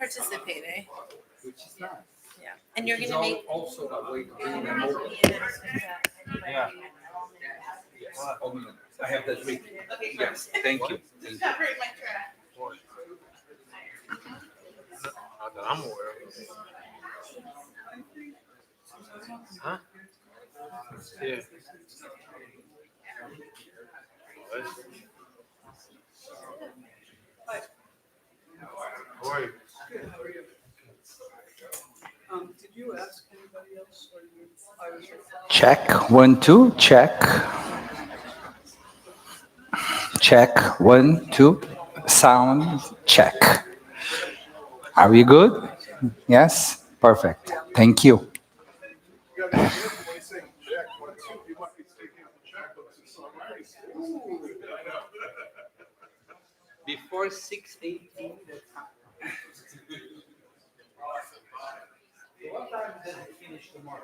participating. Which is nice. Yeah. And you're Which going is to make. also a way to bring them over. Yeah. Yes. I have that drink. Yes. Thank you. Thank you. Not that I'm aware of. Huh? Yeah. How are you? Did you ask anybody else? Or I was. Check 1 2. Check. Check 1 2. Sound check. Are we good? Yes. Perfect. Thank you. Before 6:18. What time does it finish tomorrow?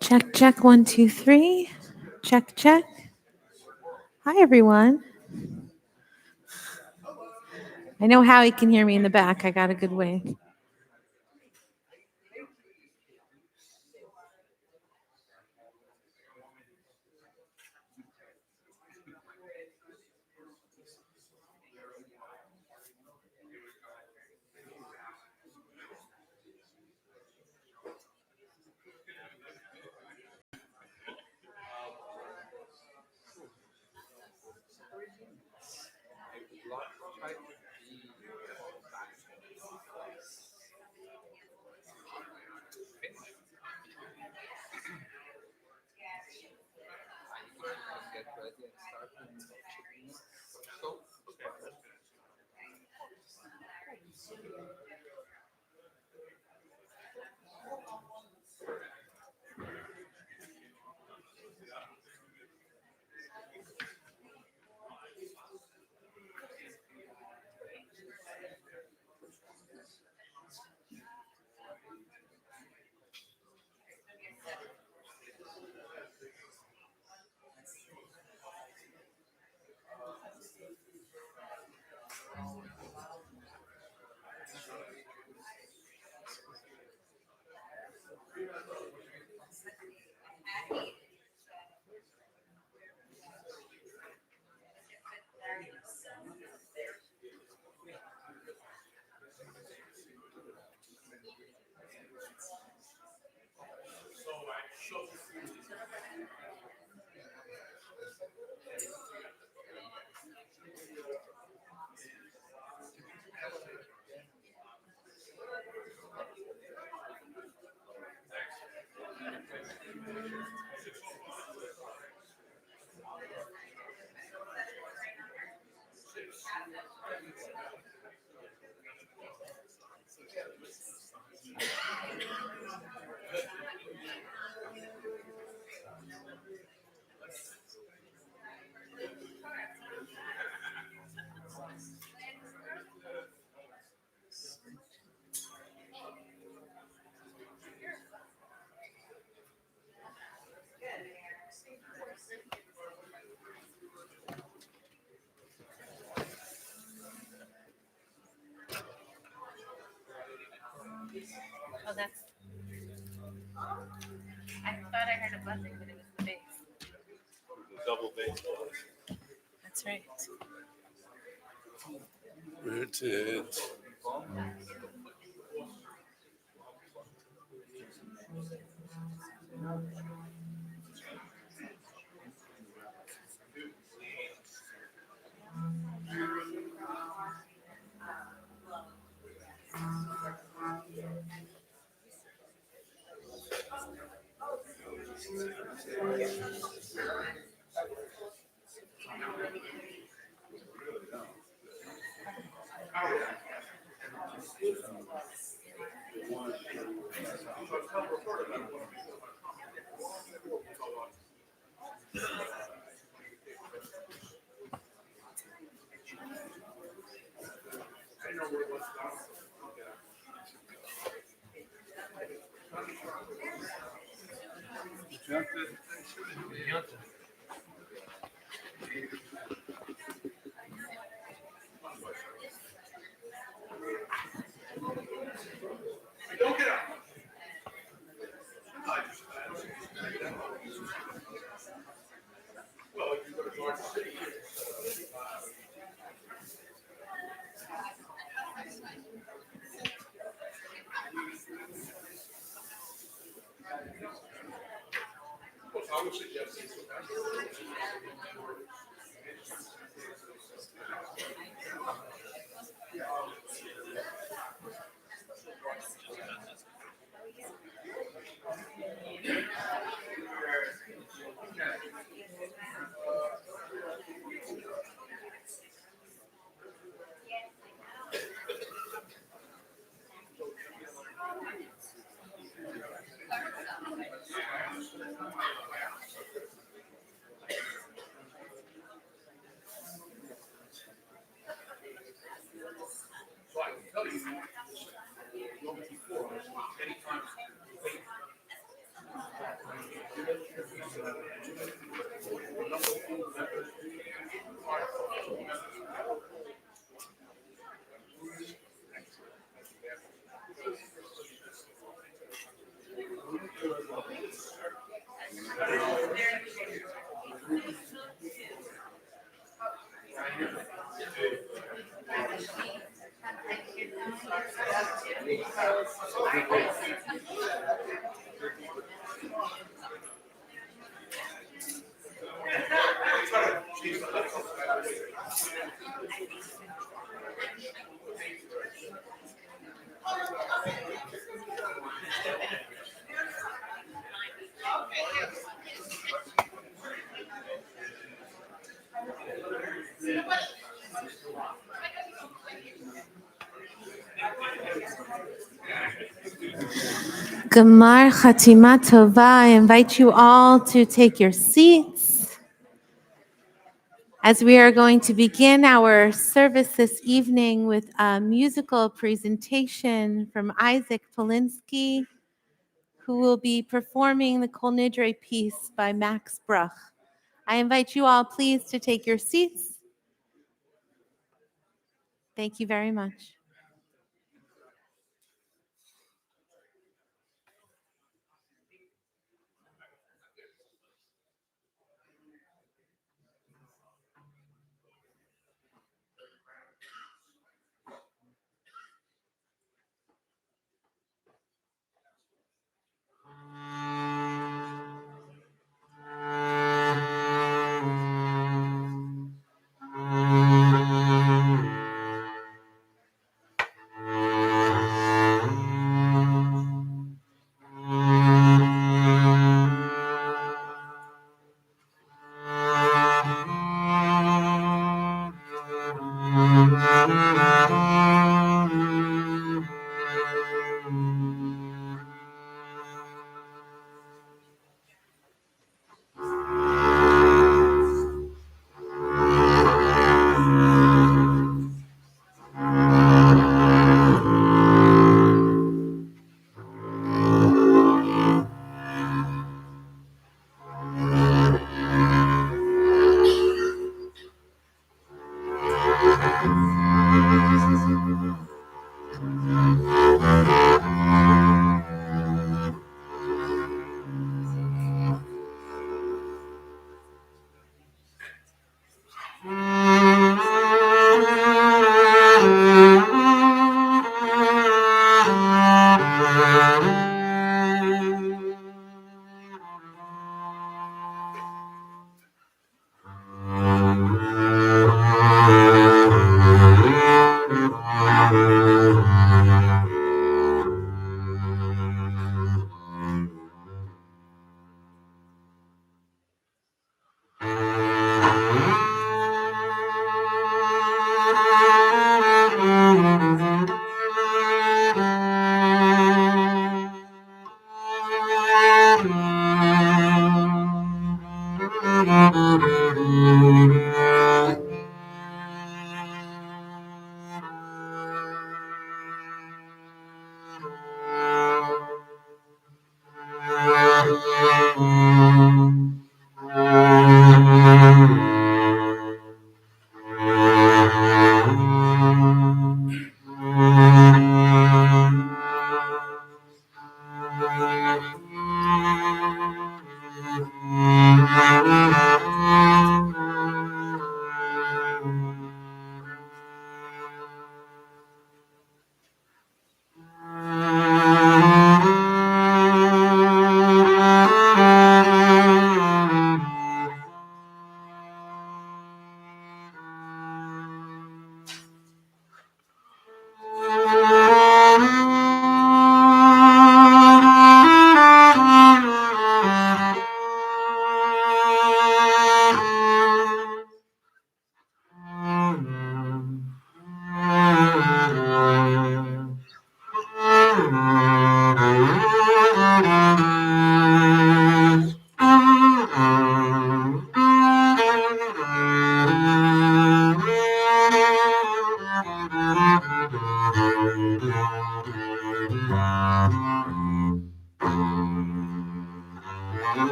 Check, check, 1, 2, 3. Check, check. Hi, everyone. I know Howie can hear me in the back. I got a good wing. Oh, that's. I thought I heard a buzzing, but it was the bass. Double bass. That's right. Rooted. So I can tell you, Yom Kippur, anytime. Gemar Chatima Tova. I invite you all to take your seats as we are going to begin our service this evening with a musical presentation from Isaac Polinsky, who will be performing the Kol Nidre piece by Max Bruch. I invite you all please to take your seats. Thank you very much.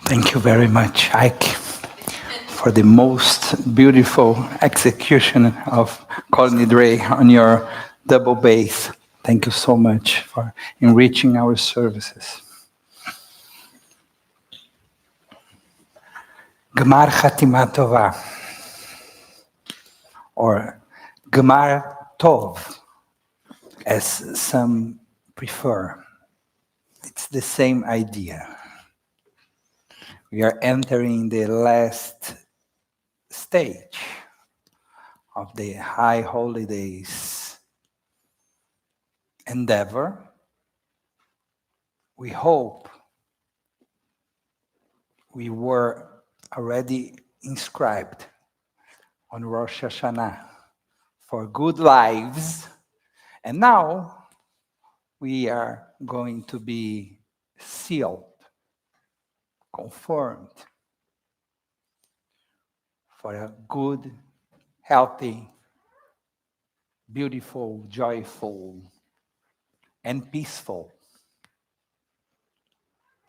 Thank you very much, Ike, for the most beautiful execution of Kol Nidre on your double bass. Thank you so much for enriching our services. Gemar Chatima Tova, or Gemar Tov, as some prefer. It's the same idea. We are entering the last stage of the high holidays endeavor. We hope we were already inscribed on Rosh Hashanah for good lives, and now we are going to be sealed, confirmed for a good, healthy, beautiful, joyful, and peaceful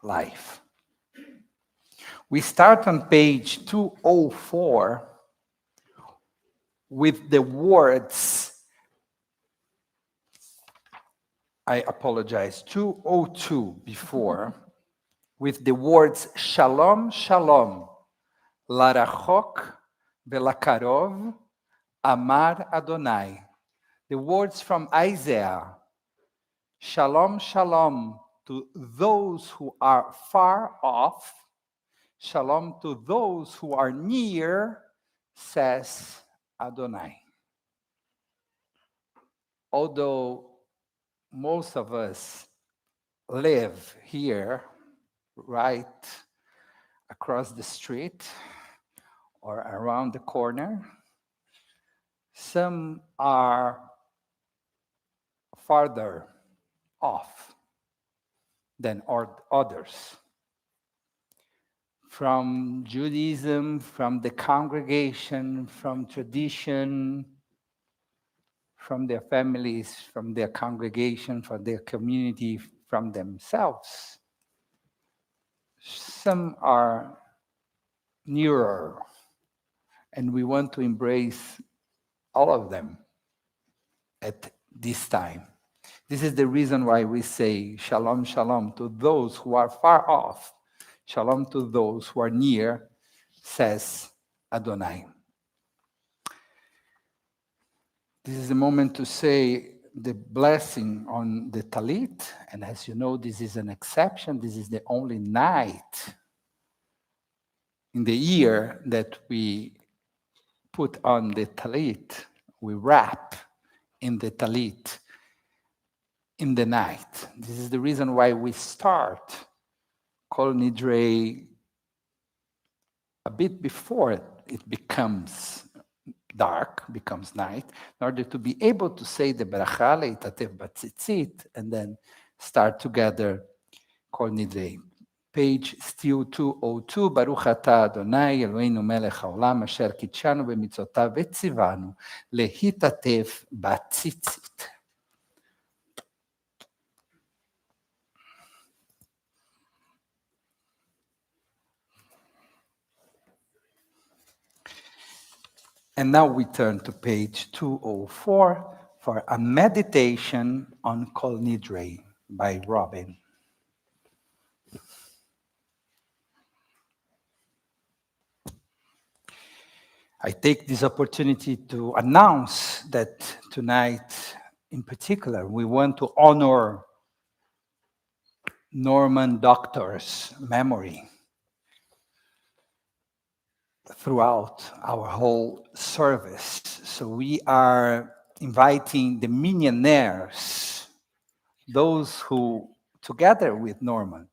life. We start on page 204 with the words, I apologize, 202 before, with the words Shalom, Shalom, Larachok, Velakarov, Amar Adonai. The words from Isaiah, Shalom, Shalom to those who are far off, Shalom to those who are near, says Adonai. Although most of us live here, right across the street or around the corner, some are farther off than others. From Judaism, from the congregation, from tradition, from their families, from their congregation, from their community, from themselves. Some are nearer, and we want to embrace all of them at this time. This is the reason why we say shalom, shalom to those who are far off. Shalom to those who are near, says Adonai. This is the moment to say the blessing on the talit. And as you know, this is an exception. This is the only night in the year that we put on the talit, we wrap in the talit in the night. This is the reason why we start Kol Nidre a bit before it becomes dark, becomes night, in order to be able to say the bracha leitatev batzitzit and then start together Kol Nidre. Page still 202, Baruch atah Adonai Eloheinu melech haolam asher kitshanu b'mitzvotav v'tzivanu lehitatev batzitzit. And now we turn to page 204 for a meditation on Kol Nidre by Robin. I take this opportunity to announce that tonight, in particular, we want to honor Norman Doctor's memory throughout our whole service. So we are inviting the millionaires, those who, together with Norman,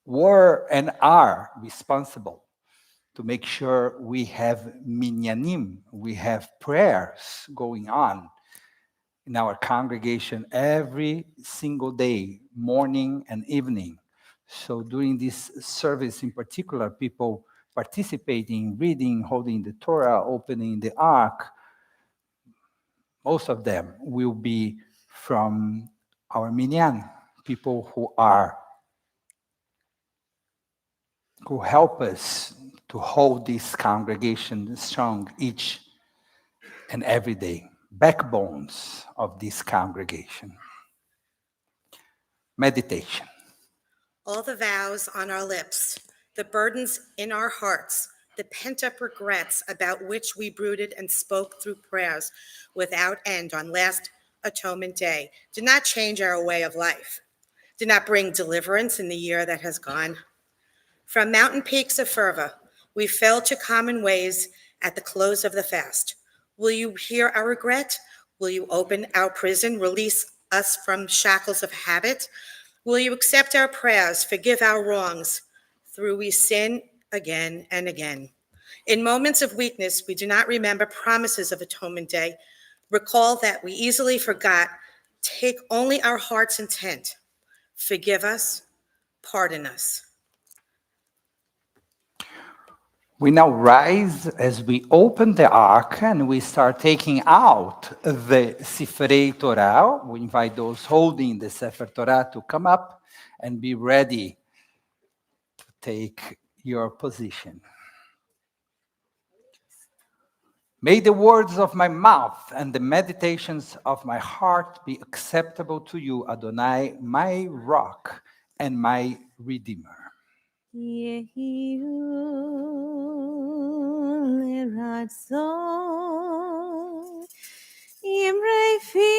were and are responsible to make sure we have minyanim, we have prayers going on in our congregation every single day, morning and evening. So during this service in particular, people participating, reading, holding the Torah, opening the Ark, most of them will be from our minyan, people who help us to hold this congregation strong each and every day, backbones of this congregation. Meditation. All the vows on our lips, the burdens in our hearts, the pent-up regrets about which we brooded and spoke through prayers without end on last Atonement Day, did not change our way of life, did not bring deliverance in the year that has gone. From mountain peaks of fervor, we fell to common ways at the close of the fast. Will you hear our regret? Will you open our prison, release us from shackles of habit? Will you accept our prayers, forgive our wrongs, through we sin again and again? In moments of weakness, we do not remember promises of Atonement Day. Recall that we easily forgot. Take only our heart's intent. Forgive us, pardon us. We now rise as we open the Ark and we start taking out the Sifrei Torah. We invite those holding the Sefer Torah to come up and be ready to take your position. May the words of my mouth and the meditations of my heart be acceptable to you, Adonai, my rock and my redeemer. Yehiyu leratzon imrei fi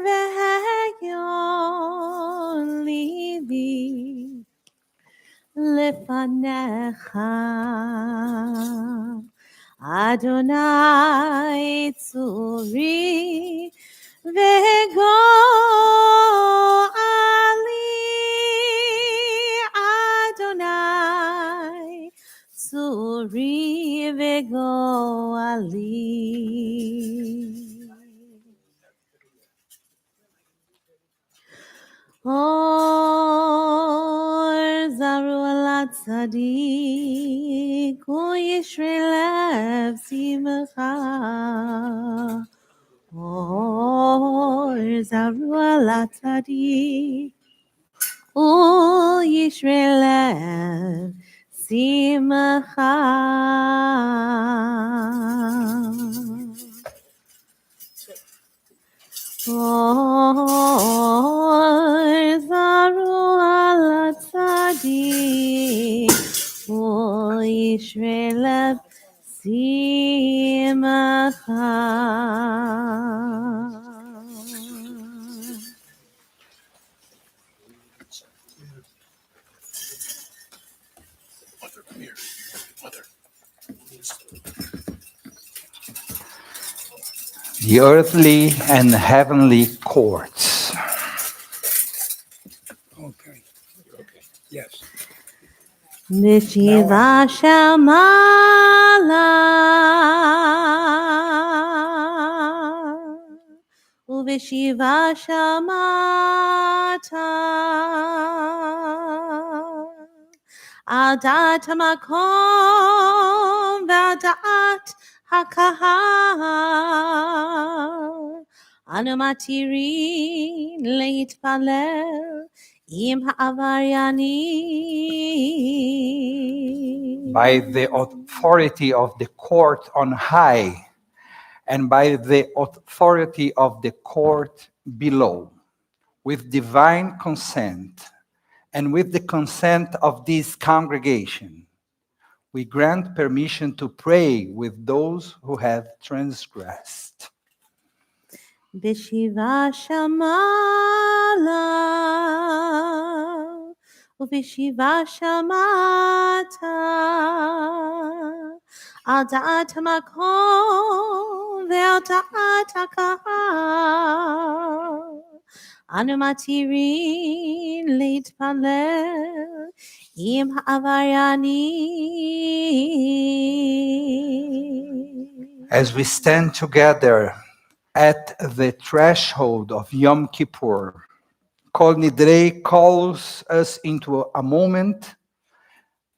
v'hagyon libi lefanecha Adonai tzuri v'go Adonai tzuri v'go ali. Or zaru ala tzadik, uyishre lev simcha. Or zaru ala tzadik, uyishre lev simcha. Zaru ala tzadik, uyishre lev simcha. Mother, come here. Mother. The earthly and heavenly courts. Okay. You're okay. Yes. Nishiva Shamala Uvishiva Shamata Adat Makom Vadat Hakahal Anumatirin Leit Palel Im Ha'avaryanim. By the authority of the court on high, and by the authority of the court below, with divine consent, and with the consent of this congregation, we grant permission to pray with those who have transgressed. Vishiva Shamala Uvishiva Shamata Adat Makom Ve'adat Hakahal Anumatirin Leit Palel Im Ha'avaryanim. As we stand together at the threshold of Yom Kippur, Kol Nidre calls us into a moment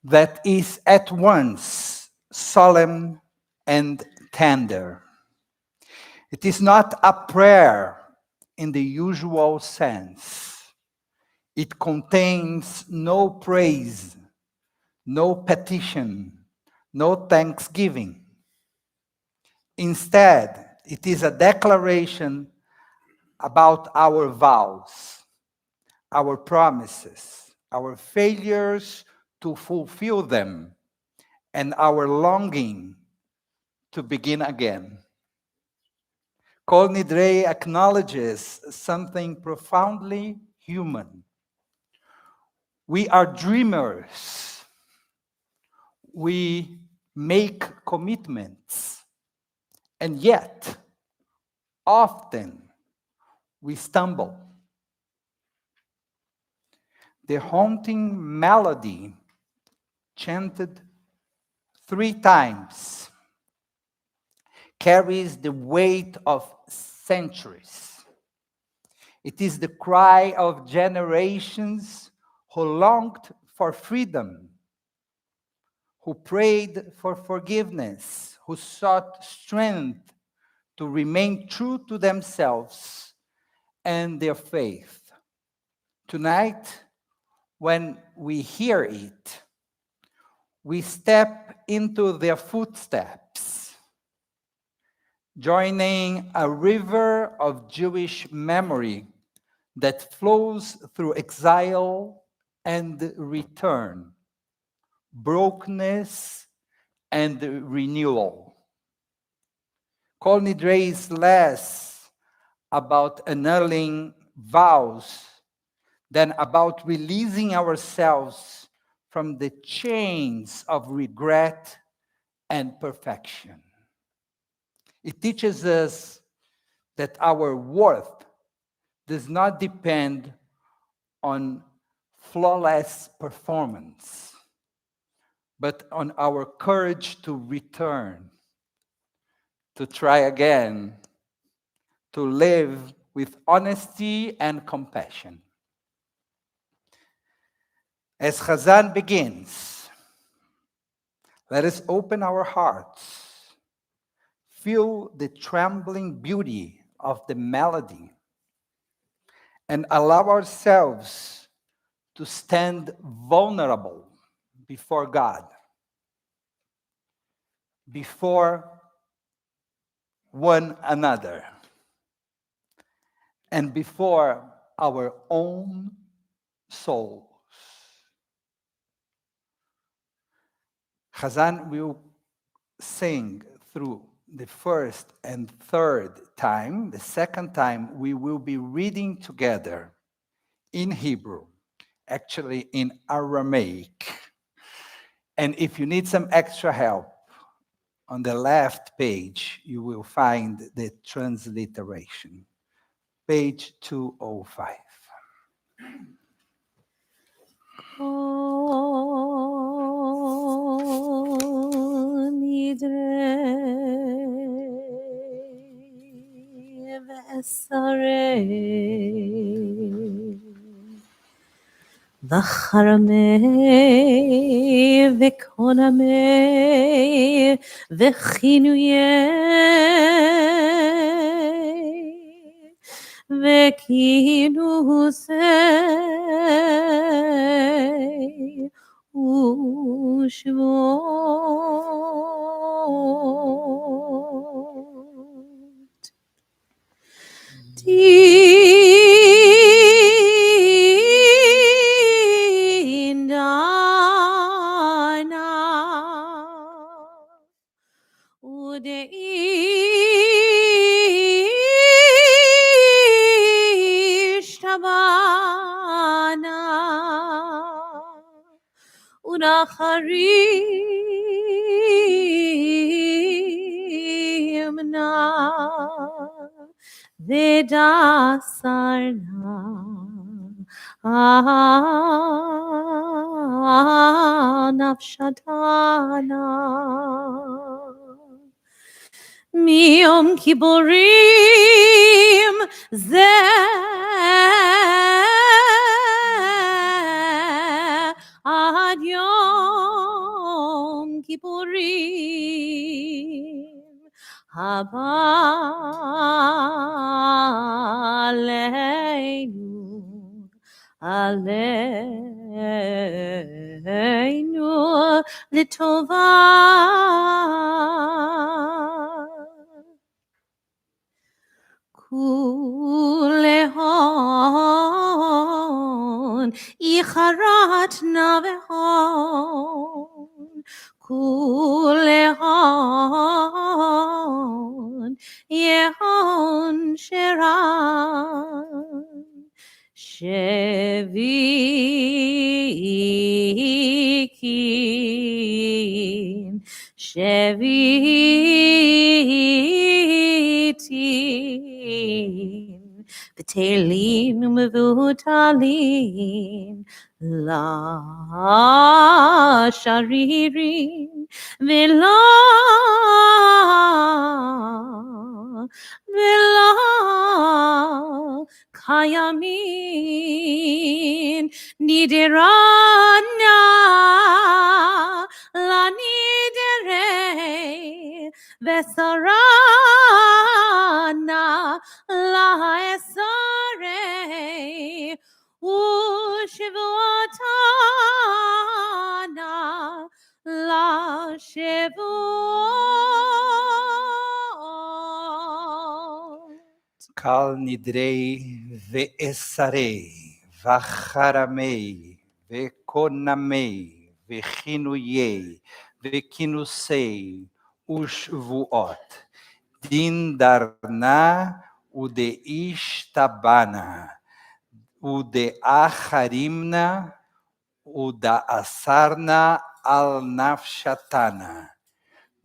that is at once solemn and tender. It is not a prayer in the usual sense. It contains no praise, no petition, no thanksgiving. Instead, it is a declaration about our vows, our promises, our failures to fulfill them, and our longing to begin again. Kol Nidre acknowledges something profoundly human. We are dreamers. We make commitments. And yet, often, we stumble. The haunting melody, chanted 3 times, carries the weight of centuries. It is the cry of generations who longed for freedom, who prayed for forgiveness, who sought strength to remain true to themselves and their faith. Tonight, when we hear it, we step into their footsteps, joining a river of Jewish memory that flows through exile and return, brokenness and renewal. Kol Nidre is less about annulling vows than about releasing ourselves from the chains of regret and perfection. It teaches us that our worth does not depend on flawless performance, but on our courage to return, to try again, to live with honesty and compassion. As Chazan begins, let us open our hearts, feel the trembling beauty of the melody, and allow ourselves to stand vulnerable before God, before one another, and before our own souls. Chazan will sing through the first and third time. The second time, we will be reading together in Hebrew, actually in Aramaic. And if you need some extra help, on the left page, you will find the transliteration, page 205. Kol nidre ve'esarei v'charamei v'konamei v'chinuyei v'kinusei u'shvot. Dindana udeishtabana unacharimna vedasarna nafshatana miyom kippurim zeh ad yom kippurim haba aleinu litova. Kulehon icharat navehon kulehon yehon sheran shevikim shevitim v'telim umevutalim la sharirim v'la kayamin nidirana la nidere vesarana la esare ushivotana la shivot. Kol Nidre ve'esarei, v'charamei, v'konamei, v'chinuyei, v'kinusei, u'shvuot. Din darna u'deishtabana, u'deacharimna, u'daasarna al nafshatana.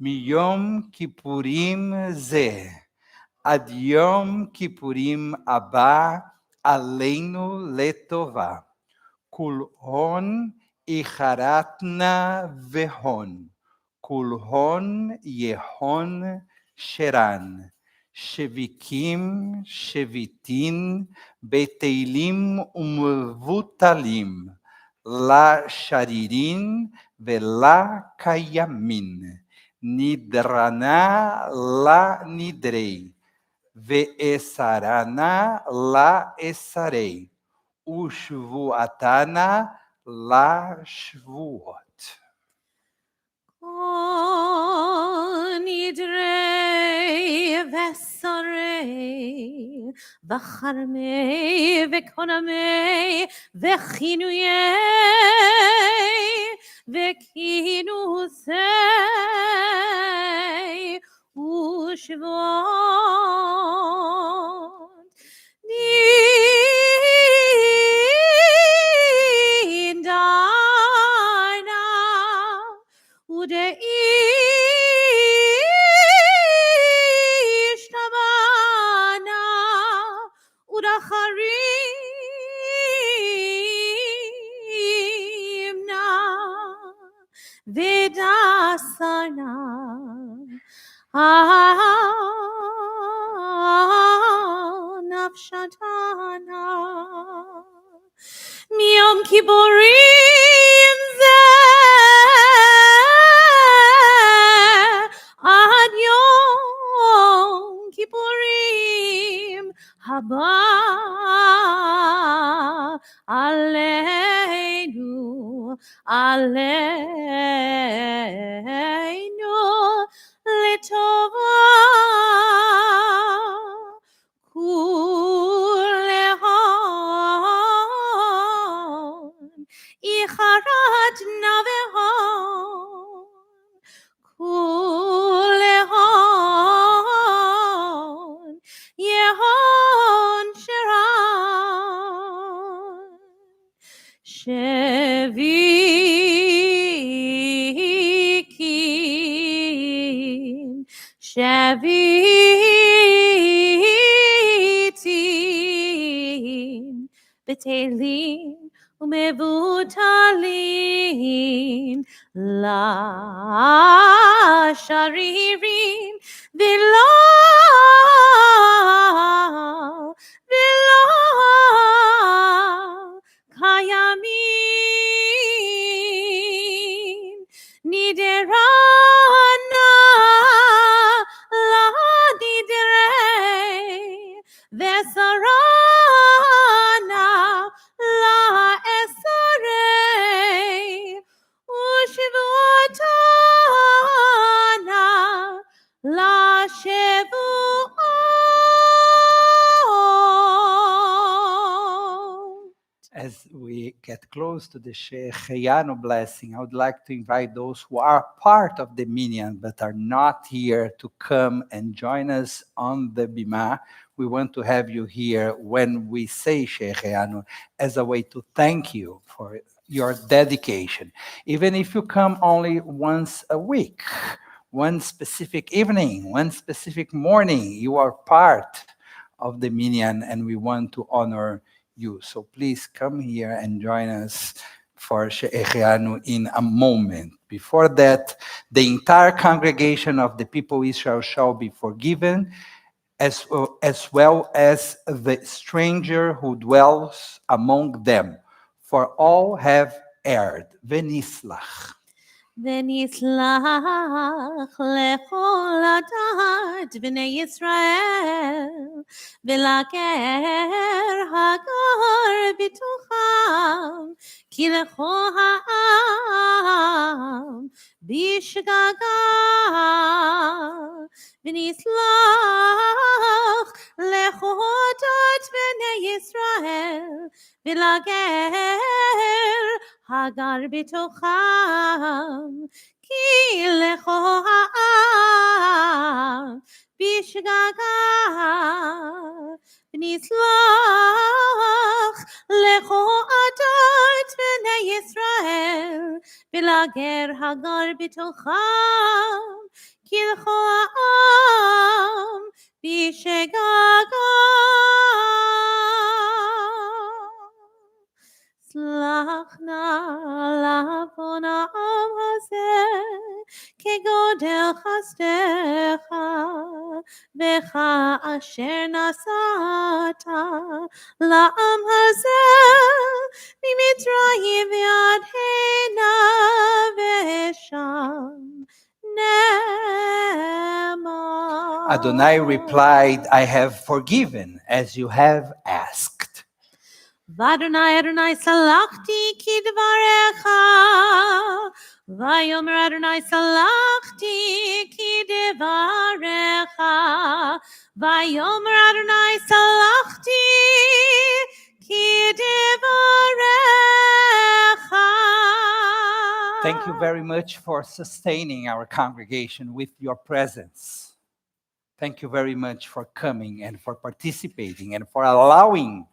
Miyom kippurim zeh. Ad Yom Kippurim Abba Aleinu Letova. Kulhon Icharatna Vehon. Kulhon Yehon Sheran. Shevikim Shevitin Beteilim Umvutalim. la sharirin vela kayamin, nidrana la nidrei, ve'esarana la esarei, ushvuatana la shvuot. Kol Nidre v'sarei v'charmei v'konamei v'chinuyei v'kinusei u'shvot Nidana Udeishtabana Udacharimna Vedasana Nafshatana Yom Kippurim Ad Yom Kippurim Haba Aleinu Litova Kulehon Icharat Navehon Kulehon Yehon Sharon Shavitin Betelin Umevutalim La Sharirin Villa Kayamin Niderana La Nidre Vesarana La Esarei Ushivotana La Shevuot. As we get close to the Shehecheyanu blessing, I would like to invite those who are part of the minyan but are not here to come and join us on the Bima. We want to have you here when we say Shehecheyanu as a way to thank you for your dedication. Even if you come only once a week, one specific evening, one specific morning, you are part of the minyan and we want to honor you. So please come here and join us for Shehecheyanu in a moment. Before that, the entire congregation of the people of Israel shall be forgiven, as well as the stranger who dwells among them. For all have erred. Venislach. ונסלח לכל הדת בני ישראל, ולגר הגר בתוכם, כי לכל העם בשגגה. ונסלח לכל דת בני ישראל, ולגר הגר בתוכם, כי לכל העם בשגגה. נסלח לכל עדת בני ישראל, ולגר הגר בתוכם, כי לכל העם בשגגה. סלח נא לעוון העם הזה, כגודל חסדך, בך אשר נשאת לעם הזה ממצרים ועד הנה ושם נאמר. Adonai replied, I have forgiven as you have asked. ואדוני אדוני סלחתי כדבריך ויאמר אדוני סלחתי כדבריך ויאמר אדוני סלחתי כדבריך. Thank you very much for sustaining our congregation with your presence. Thank you very much for coming and for participating and for allowing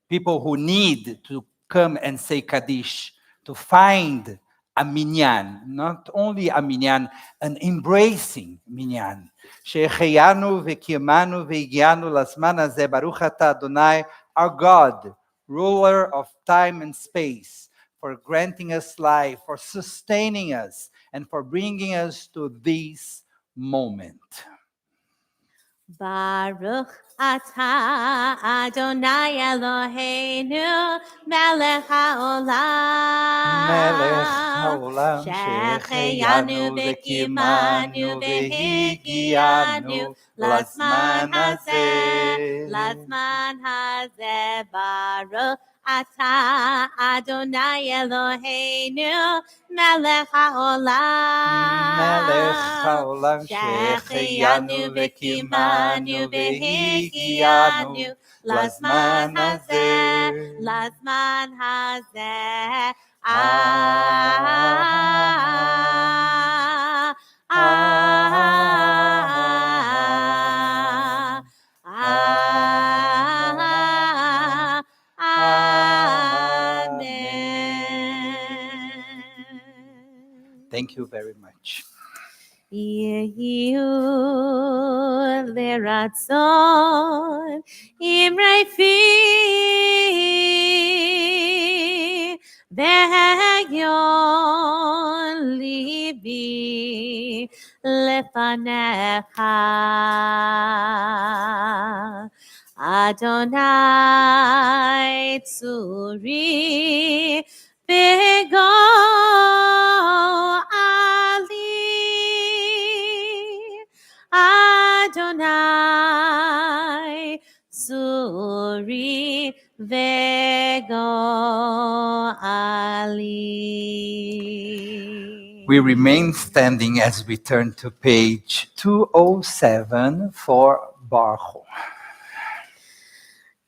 people who need to come and say Kaddish to find a minyan, not only a minyan, an embracing minyan. Shehecheyanu v'kiyamanu v'higianu lasman hazeh baruch ata Adonai, our God, ruler of time and space, for granting us life, for sustaining us, and for bringing us to this moment. Baruch atah Adonai Eloheinu melech haolam. Melech haolam, Shehecheyanu v'kimanu v'higianu lazman hazeh, lazman hazeh. Baruch atah Adonai Eloheinu melech haolam. Melech haolam, Shehecheyanu v'kimanu v'higianu lazman hazeh, lazman hazeh. Amen. Thank you very much. יהיו לרצון אמרי פי והגיון ליבי לפניך אדוני צורי Adonai Tsuri Vegoali. We remain standing as we turn to page 207 for Baruch.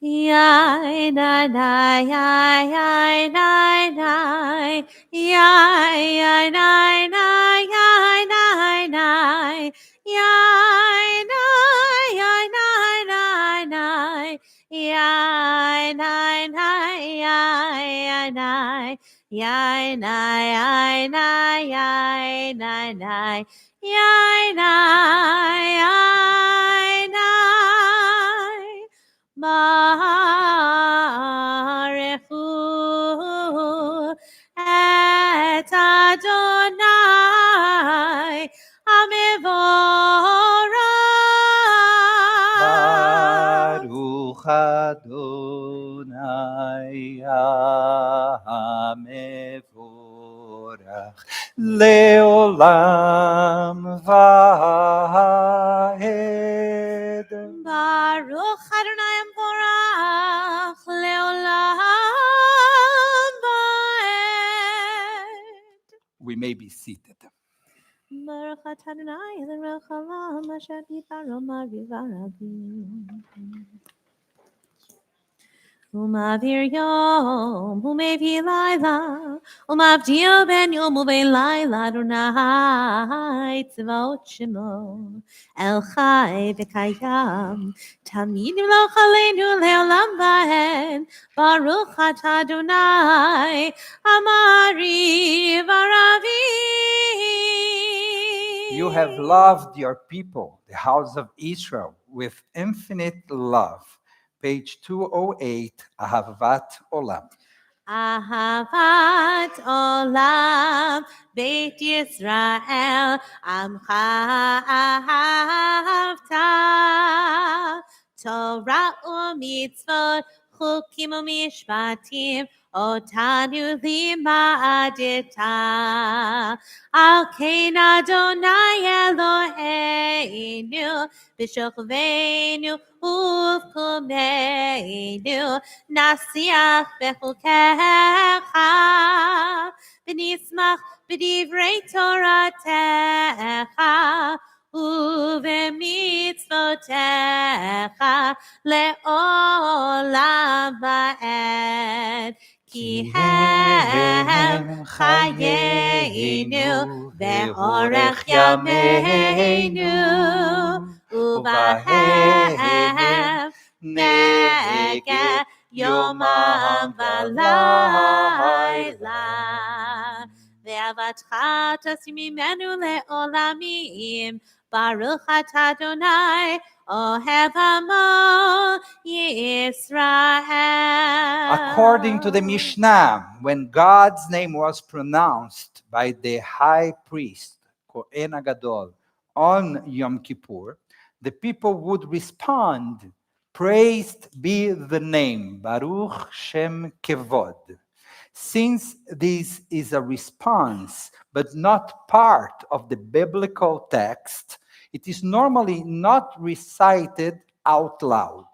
Yai nai nai yai yai nai nai yai yai nai nai yai nai nai yai nai yai nai nai nai yai nai nai yai nai yai nai yai nai yai nai nai yai nai yai nai Barechu et Adonai Hamevorach. Baruch Adonai Hamevorach Leolam Vaed. Baruch Adonai Hamevorach Leolam Vaed. We may be seated. Baruch Adonai Baruch Olam Asher Yitaro Marivaragim. Umavir Yom Umevi Laila Umavdio Ben Yom Uve Laila Adonai Tzvaot Shemo El Chai V'Kayam Tamid Lo Chaleinu Leolam Vaed Baruch Atah Adonai Amari Varavi. You have loved your people, the house of Israel, with infinite love. Page 208, Ahavat Olam. Ahavat olam Beit Yisrael Amcha ahavta Torah u'mitzvot Chukim u'mishpatim Otanu limadita Al kein Adonai Eloheinu B'shokveinu uvkumeinu Nasiach bechukecha V'nismach b'divrei Toratecha Uvemitzvotecha Le'olam va'ed Ki hem chayenu Ve'orech yameinu Uvahem neged Yomam v'layla Ve'avatcha tasim imenu le'olamim Baruch atah Adonai Ohev Amo Yisrael. According to the Mishnah, when God's name was pronounced by the high priest, Kohen Gadol, on Yom Kippur, the people would respond, "Praised be the name, Baruch Shem Kevod." Since this is a response, but not part of the biblical text, it is normally not recited out loud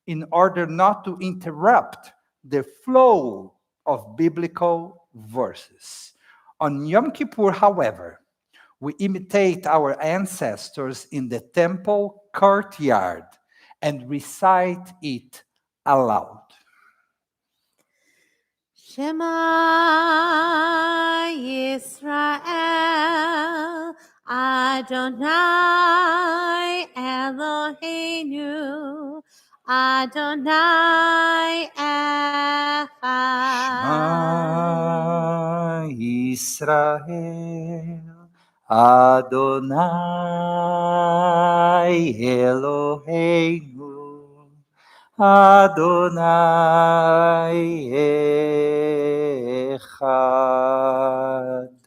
in order not to interrupt the flow of biblical verses. On Yom Kippur, however, we imitate our ancestors in the temple courtyard and recite it aloud. Shema Yisrael Adonai Eloheinu Adonai Echad. Shema Yisrael Adonai Eloheinu Adonai Echad.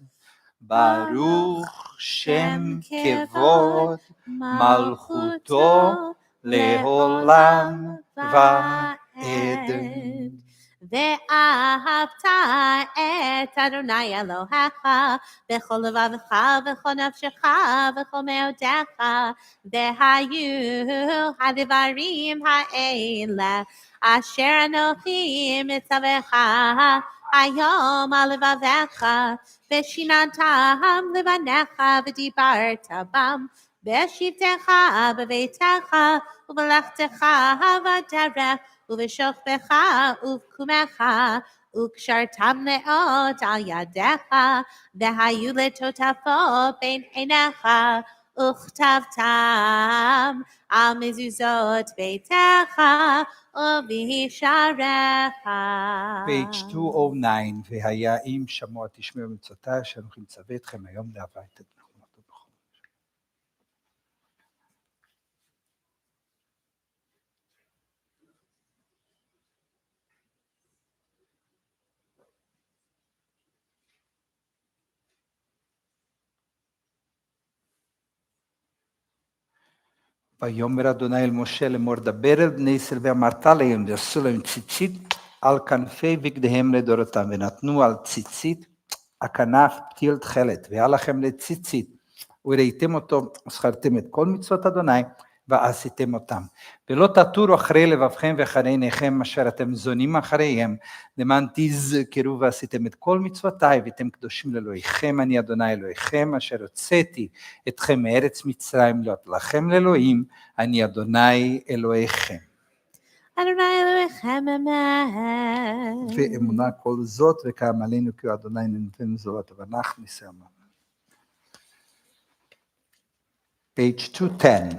Baruch Shem Kevod Malchuto Leolam Va'ed. ואהבת את אדוני אלוהיך בכל לבבך וכל נפשך וכל מאודיך והיו הדברים האלה אשר אנוכי מצווך היום על לבביך ושיננתם לבניך ודיברת בם בשבתך בביתך ובלכתך בדרך ובשוכבך ובקומך וקשרתם מאוד על ידיך והיו לטוטפות בין עיניך וכתבתם על מזוזות ביתך ובשעריך. Page 209, והיה אם שמוע תשמעו מצוותיי אשר אנוכי מצווה אתכם היום להביא את נחמתו בכל. ויאמר אדוני אל משה לאמור דבר אל בני ישראל ואמרת להם ועשו להם ציצית על כנפי בגדיהם לדורותם ונתנו על ציצית הכנף פתיל תכלת והיה לכם לציצית וראיתם אותו וזכרתם את כל מצוות אדוני ועשיתם אותם ולא תטורו אחרי לבבכם ואחרי עיניכם אשר אתם זונים אחריהם למען תזכרו ועשיתם את כל מצוותיי ואתם קדושים לאלוהיכם אני אדוני אלוהיכם אשר הוצאתי אתכם מארץ מצרים להיות לכם לאלוהים אני אדוני אלוהיכם. אדוני אלוהיכם אמן. ואמונה כל זאת וקיים עלינו כי הוא אדוני נותן זאת ואנחנו נסיימה. Page 210.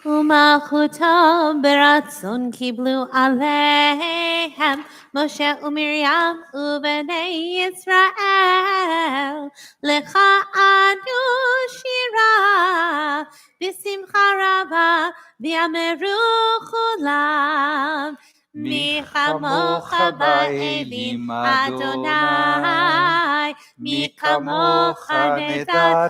ומלכותו ברצון קיבלו עליהם משה ומרים ובני ישראל לך אנו שירה בשמחה רבה ויאמרו כולם מי כמוך באלים, אדוני, מי כמוך נהדר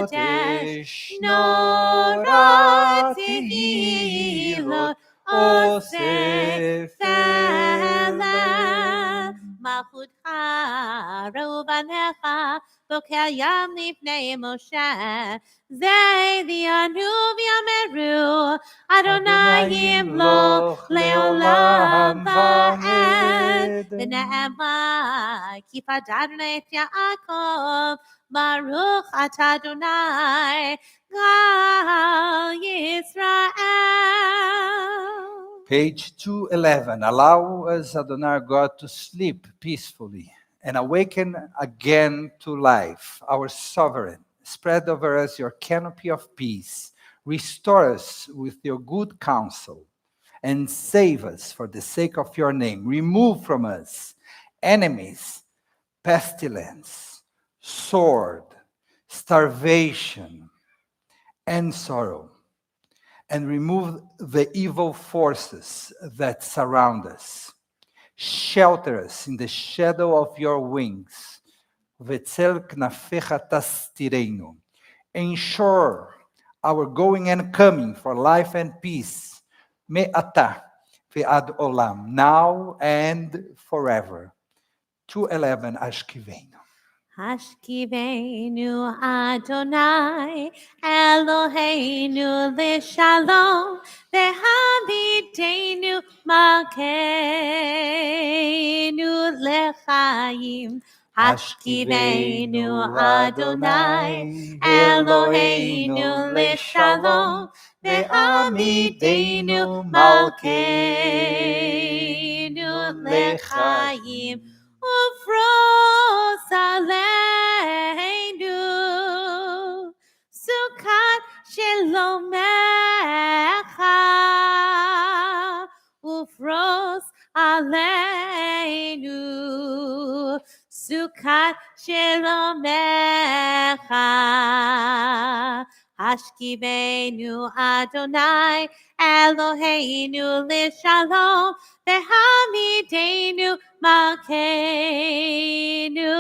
בקודש, נורא תהילות אוסף אליו. מלכותך ראו בניך, בוקר ים לפני משה, זה דיאנו ויאמרו, אדוני ימלוך לעולם ועד. ונאמר, כי פדנו את יעקב, ברוך אתה אדוני, גאל ישראל. Page 211. Allow us, Adonai God, to sleep peacefully and awaken again to life, our sovereign. Spread over us your canopy of peace. Restore us with your good counsel and save us for the sake of your name. Remove from us enemies, pestilence, sword, starvation, and sorrow. And remove the evil forces that surround us. Shelter us in the shadow of your wings. Vetzel knafecha tastirenu. Ensure our going and coming for life and peace. Me'ata ve'ad olam, now and forever. 2:11 Ashkivenu. השכיבנו אדוני אלוהינו לשלום והעמידנו מלכנו לחיים. השכיבנו אדוני אלוהינו לשלום והעמידנו מלכנו לחיים. ופרוס עלינו סוכת שלומך, ופרוס עלינו סוכת שלומך. השכיבנו אדוני אלוהינו לשלום והעמידנו מלכנו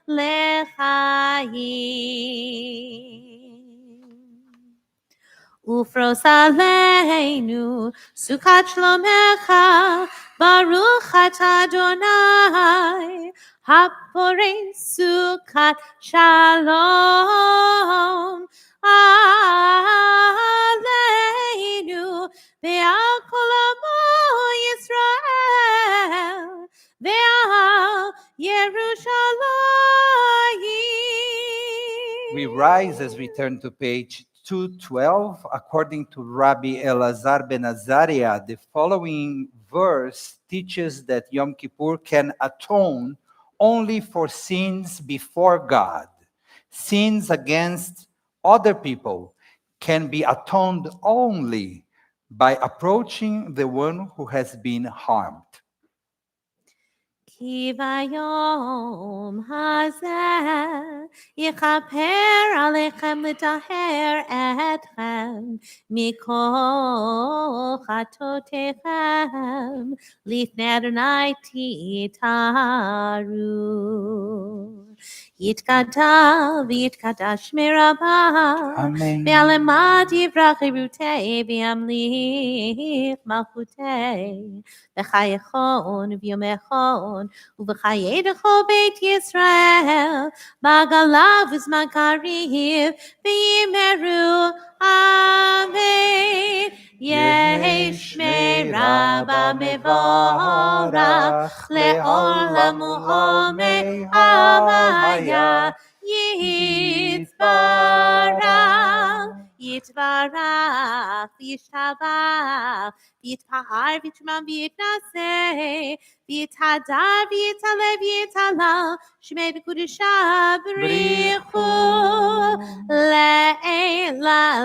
לחיים. ופרוס עלינו סוכת שלומך, ברוך אתה אדוני הפורש סוכת שלום עלינו ועל כל עמו ישראל ועל ירושלים. We rise as we turn to page 212. According to Rabbi Elazar ben Azariah, the following verse teaches that Yom Kippur can atone only for sins before God. Sins against other people can be atoned only by approaching the one who has been harmed. כי ביום הזה יכפר עליכם לטהר אתכם מכל חטאותיכם, לפני אדוני תתארו. יתגדל ויתקדש מרבה, Amen. ועלמד יברח חירותי וימליך מלכותי, בחייכון וביומכון ובחיי דכל בית ישראל, בעגלה וזמן קריב וימרו אמן. יש שמירה במבורך לעולם ועולמי הוויה יתברך. יתברך וישתבח ויתפאר ויתרומם ויתנשא ויתהדר ויתעלה ויתעלה שמי בקודשה בריחו לעילה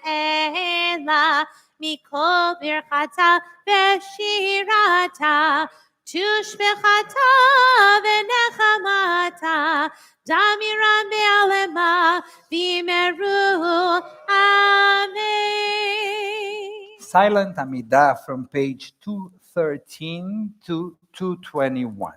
לעילה מכל ברכתה ושירתה תושבחתה ונחמתה דמירם בעלמה וימרו אמן. Silent Amidah from page 213 to 221.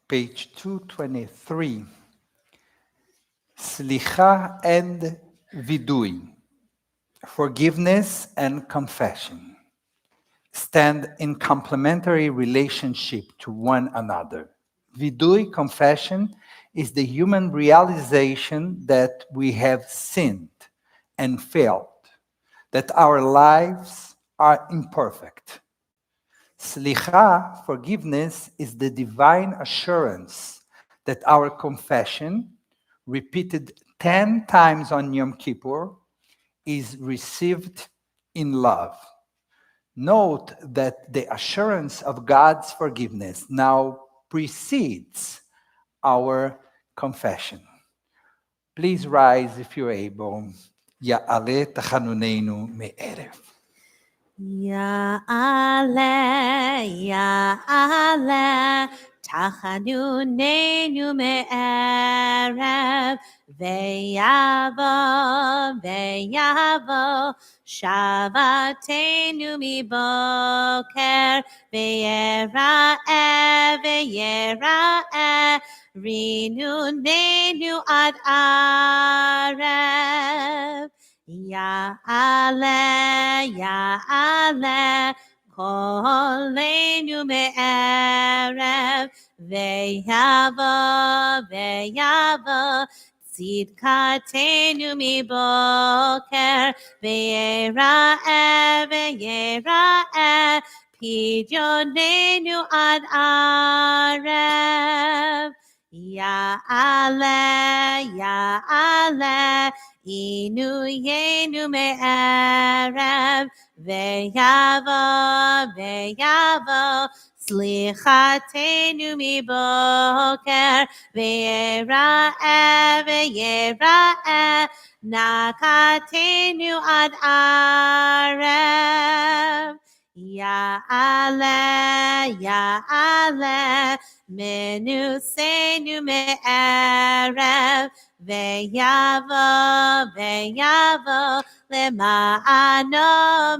page 223. Slicha and Vidui, forgiveness and confession, stand in complementary relationship to one another. Vidui, confession, is the human realization that we have sinned and failed, that our lives are imperfect. Slicha, forgiveness, is the divine assurance that our confession, repeated 10 times on Yom Kippur, is received in love. Note that the assurance of God's forgiveness now precedes our confession. Please rise if you're able. Ya'aleh tachanunenu me'erev. Ya'aleh, Ya'aleh, tachanunenu me'erev, ve'yavo, shavatenu miboker, ve'yera'eh, rinunenu ad arev. Ya'aleh, Ya'aleh, kolenu me'erev, ve'yavo, tzidkatenu miboker, ve'yera'eh, pidyonenu ad arev. Ya'aleh, Ya'aleh, inuyenu me'erev, ve'yavo, slichatenu miboker, ve'yera'eh, nakatenu ad arev. Ya'aleh, Ya'aleh, menusenu me'erev, ve'yavo, lema'ano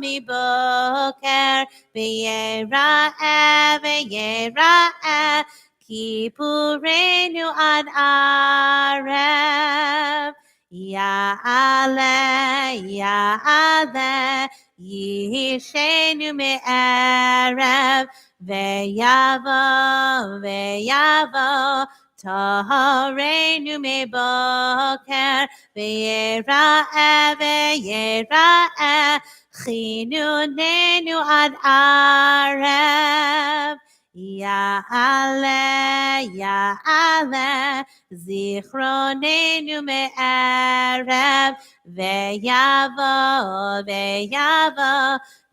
miboker, ve'yera'eh, kipurenu ad arev. Ya'aleh, Ya'aleh, yishenu me'erev, ve'yavo, tahorenu me'boker, ve'yera'eh, chinunenu ad arev. Ya'aleh, Ya'aleh, zichronenu me'erev, ve'yavo,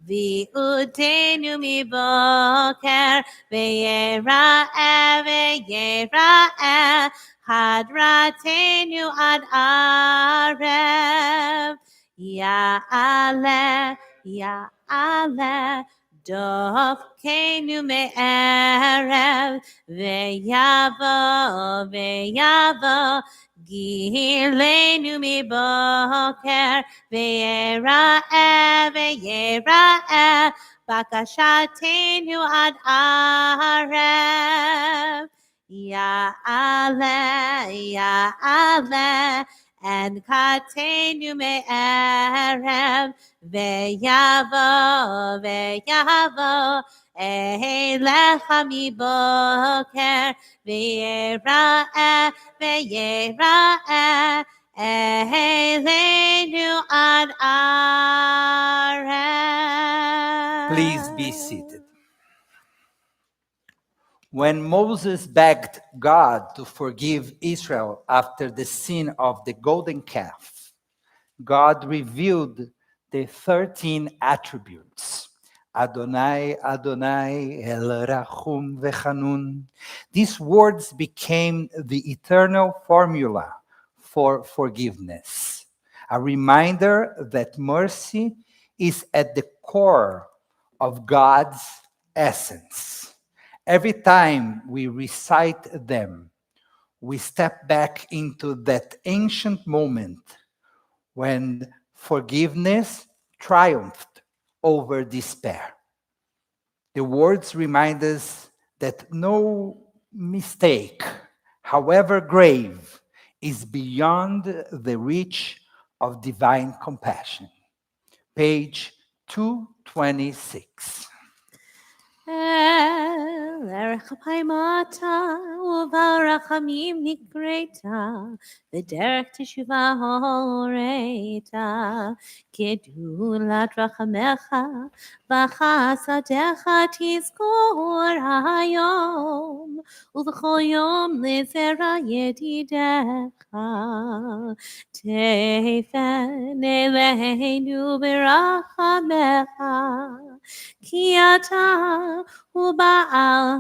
vi'utenu miboker, ve'yera'eh, hadratenu ad arev. Ya'aleh, Ya'aleh, dofkenu me'erev, ve'yavo, gilenu miboker, ve'yera'eh, bakashatenu ad arev. Ya'aleh, Ya'aleh, and katenu me'erev, ve'yavo, elecha miboker, ve'yera'eh, elenu ad arev. Please be seated. When Moses begged God to forgive Israel after the sin of the golden calf, God revealed the 13 attributes. Adonai, Adonai, El Rachum Vechanun. These words became the eternal formula for forgiveness, a reminder that mercy is at the core of God's essence. Every time we recite them, we step back into that ancient moment when forgiveness triumphed over despair. The words remind us that no mistake, however grave, is beyond the reach of divine compassion. Page 226. Erech Paimata uvarachamim nikreta v'derech teshuvah horeta gedulat rachamecha v'chasadecha tizkor hayom uv'chol yom lezera yedidecha tefen eleinu b'rachamecha כי אתה הוא בעל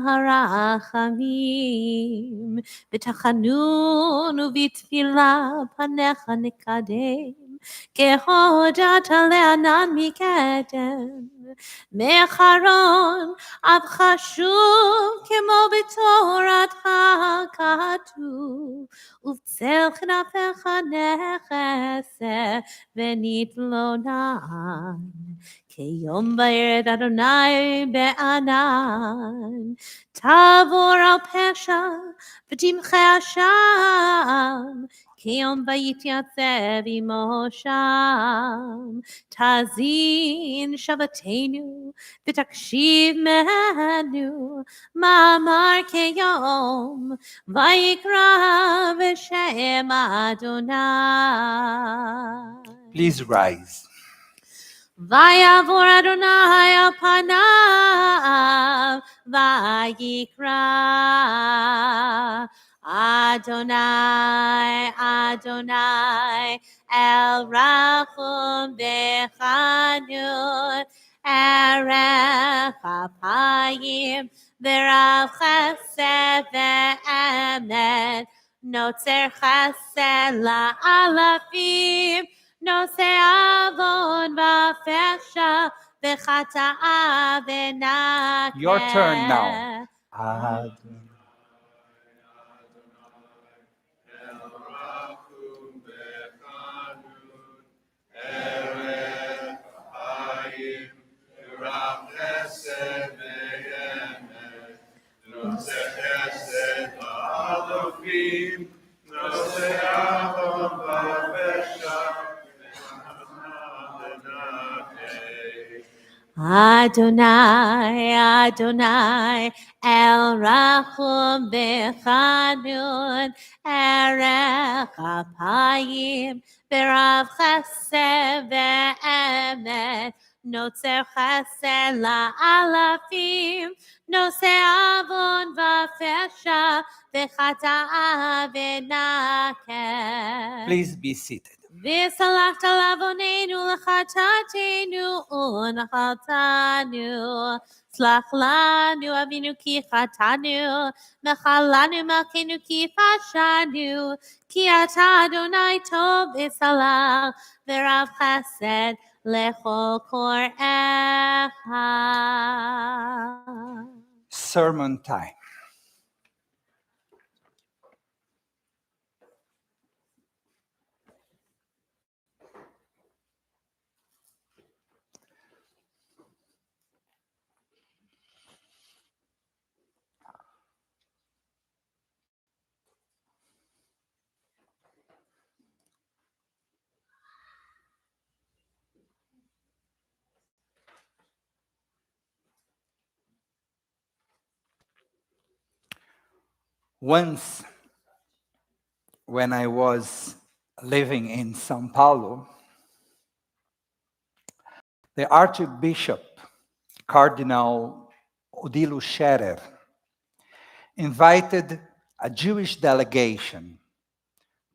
הרחמים, בתחנון ובתפילה פניך נקדם, כהודעת לענן מקדם, מחרון עד חשוב כמו בתורתך כתוב, ובצל כנפיך נכסה ונתלונן. כיום בירד אדוני בענן, תעבור על פשע ותמחה אשם, כיום ויתייצב עמו שם, תאזין שבתנו ותקשיב ממנו, מאמר כיום ויקרא בשם אדוני. Please rise. ויעבור אדוני על פניו ויקרא אדוני אדוני אל רחום וחנון ערך אפיים ורב חסד ואמת נוצר חסד לאלפים נושא עוון ופשע וחטאה ונקה. Your turn now. Adonai, Adonai, El Rachum Bechanun, Erech Apayim, Berav Chesed Ve'emet, Notzer Chesed La'alafim, Noseh Avon V'Fesha, V'Chata'a V'Nakeh. Please be seated. וסלחת לעווננו לחטאתנו ונחלתנו. סלח לנו אבינו כי חטאנו, מחלנו מלכנו כי פשענו, כי אתה אדוני טוב וסלח ורב חסד לכל קוראיך. Sermon time. Once, when I was living in São Paulo, the Archbishop, Cardinal Odilo Scherer, invited a Jewish delegation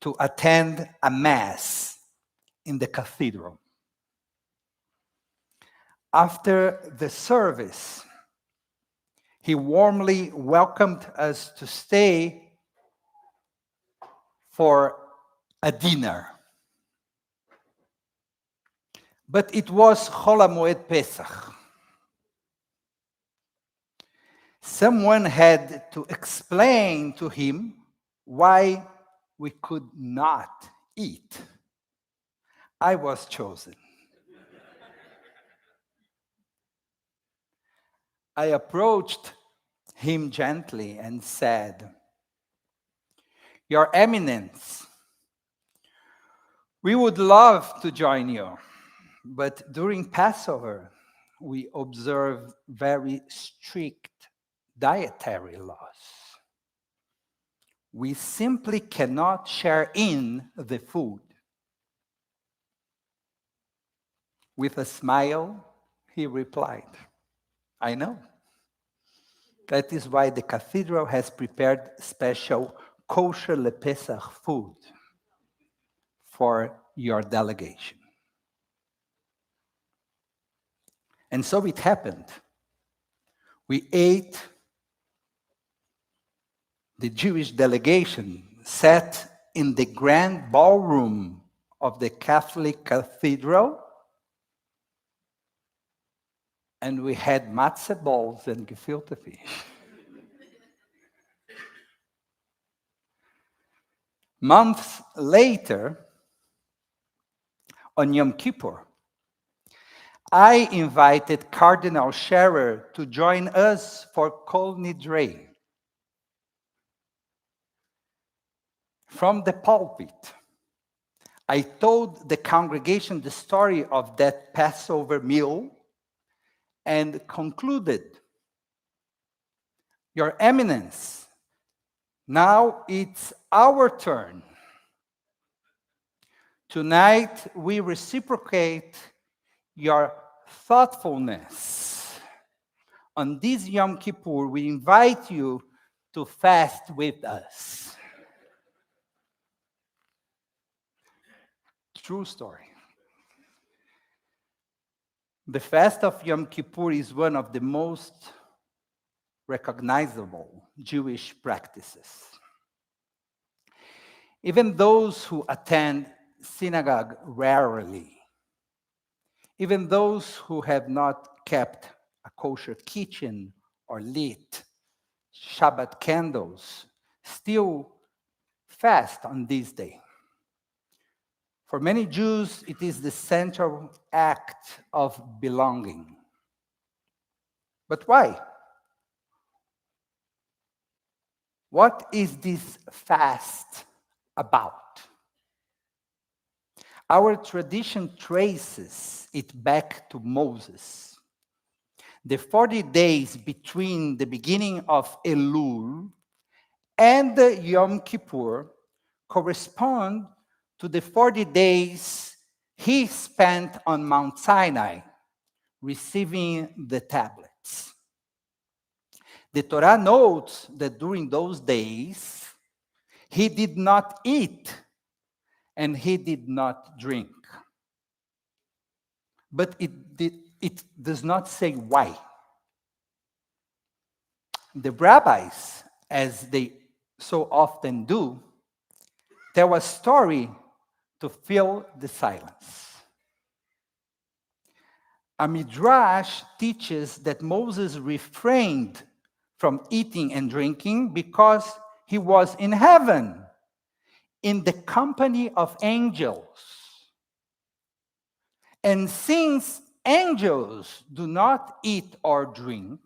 to attend a mass in the cathedral. After the service, he warmly welcomed us to stay for a dinner. But it was Chol HaMoed Pesach. Someone had to explain to him why we could not eat. I was chosen. I approached him gently and said, "Your Eminence, we would love to join you, but during Passover, we observe very strict dietary laws. We simply cannot share in the food." With a smile, he replied, "I know. That is why the cathedral has prepared special kosher lepesach food for your delegation." And so it happened. We ate, the Jewish delegation sat in the grand ballroom of the Catholic cathedral, and we had matzah balls and gefilte fish. Months later, on Yom Kippur, I invited Cardinal Scherer to join us for Kol Nidre. From the pulpit, I told the congregation the story of that Passover meal and concluded, "Your Eminence, now it's our turn. Tonight we reciprocate your thoughtfulness. On this Yom Kippur, we invite you to fast with us." True story. The fast of Yom Kippur is one of the most recognizable Jewish practices. Even those who attend synagogue rarely, even those who have not kept a kosher kitchen or lit Shabbat candles, still fast on this day. For many Jews, it is the central act of belonging. But why? What is this fast about? Our tradition traces it back to Moses. The 40 days between the beginning of Elul and the Yom Kippur correspond to the 40 days he spent on Mount Sinai, receiving the tablets. The Torah notes that during those days, he did not eat and he did not drink. But it does not say why. The rabbis, as they so often do, tell a story to fill the silence. A midrash teaches that Moses refrained from eating and drinking because he was in heaven, in the company of angels. And since angels do not eat or drink,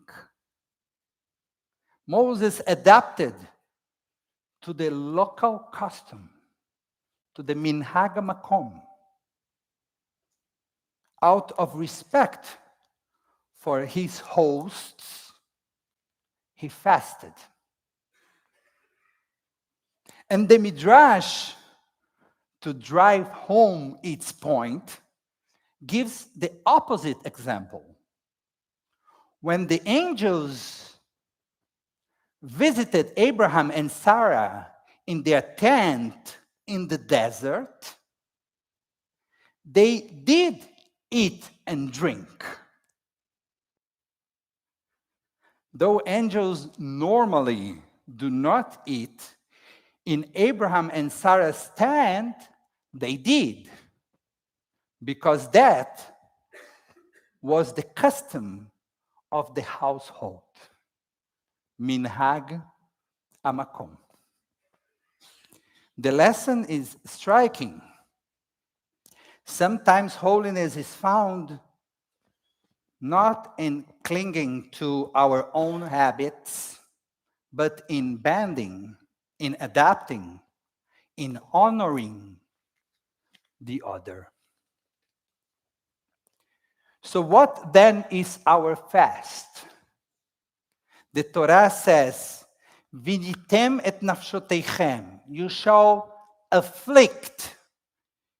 Moses adapted to the local custom, to the minhag makom, out of respect for his hosts, he fasted. And the midrash, to drive home its point, gives the opposite example. When the angels visited Abraham and Sarah in their tent in the desert, they did eat and drink. Though angels normally do not eat, in Abraham and Sarah's tent, they did, because that was the custom of the household. Minhag amakom. The lesson is striking. Sometimes holiness is found not in clinging to our own habits, but in bending, in adapting, in honoring the other. So what then is our fast? The Torah says, "Vinitem et nafshoteichem," you shall afflict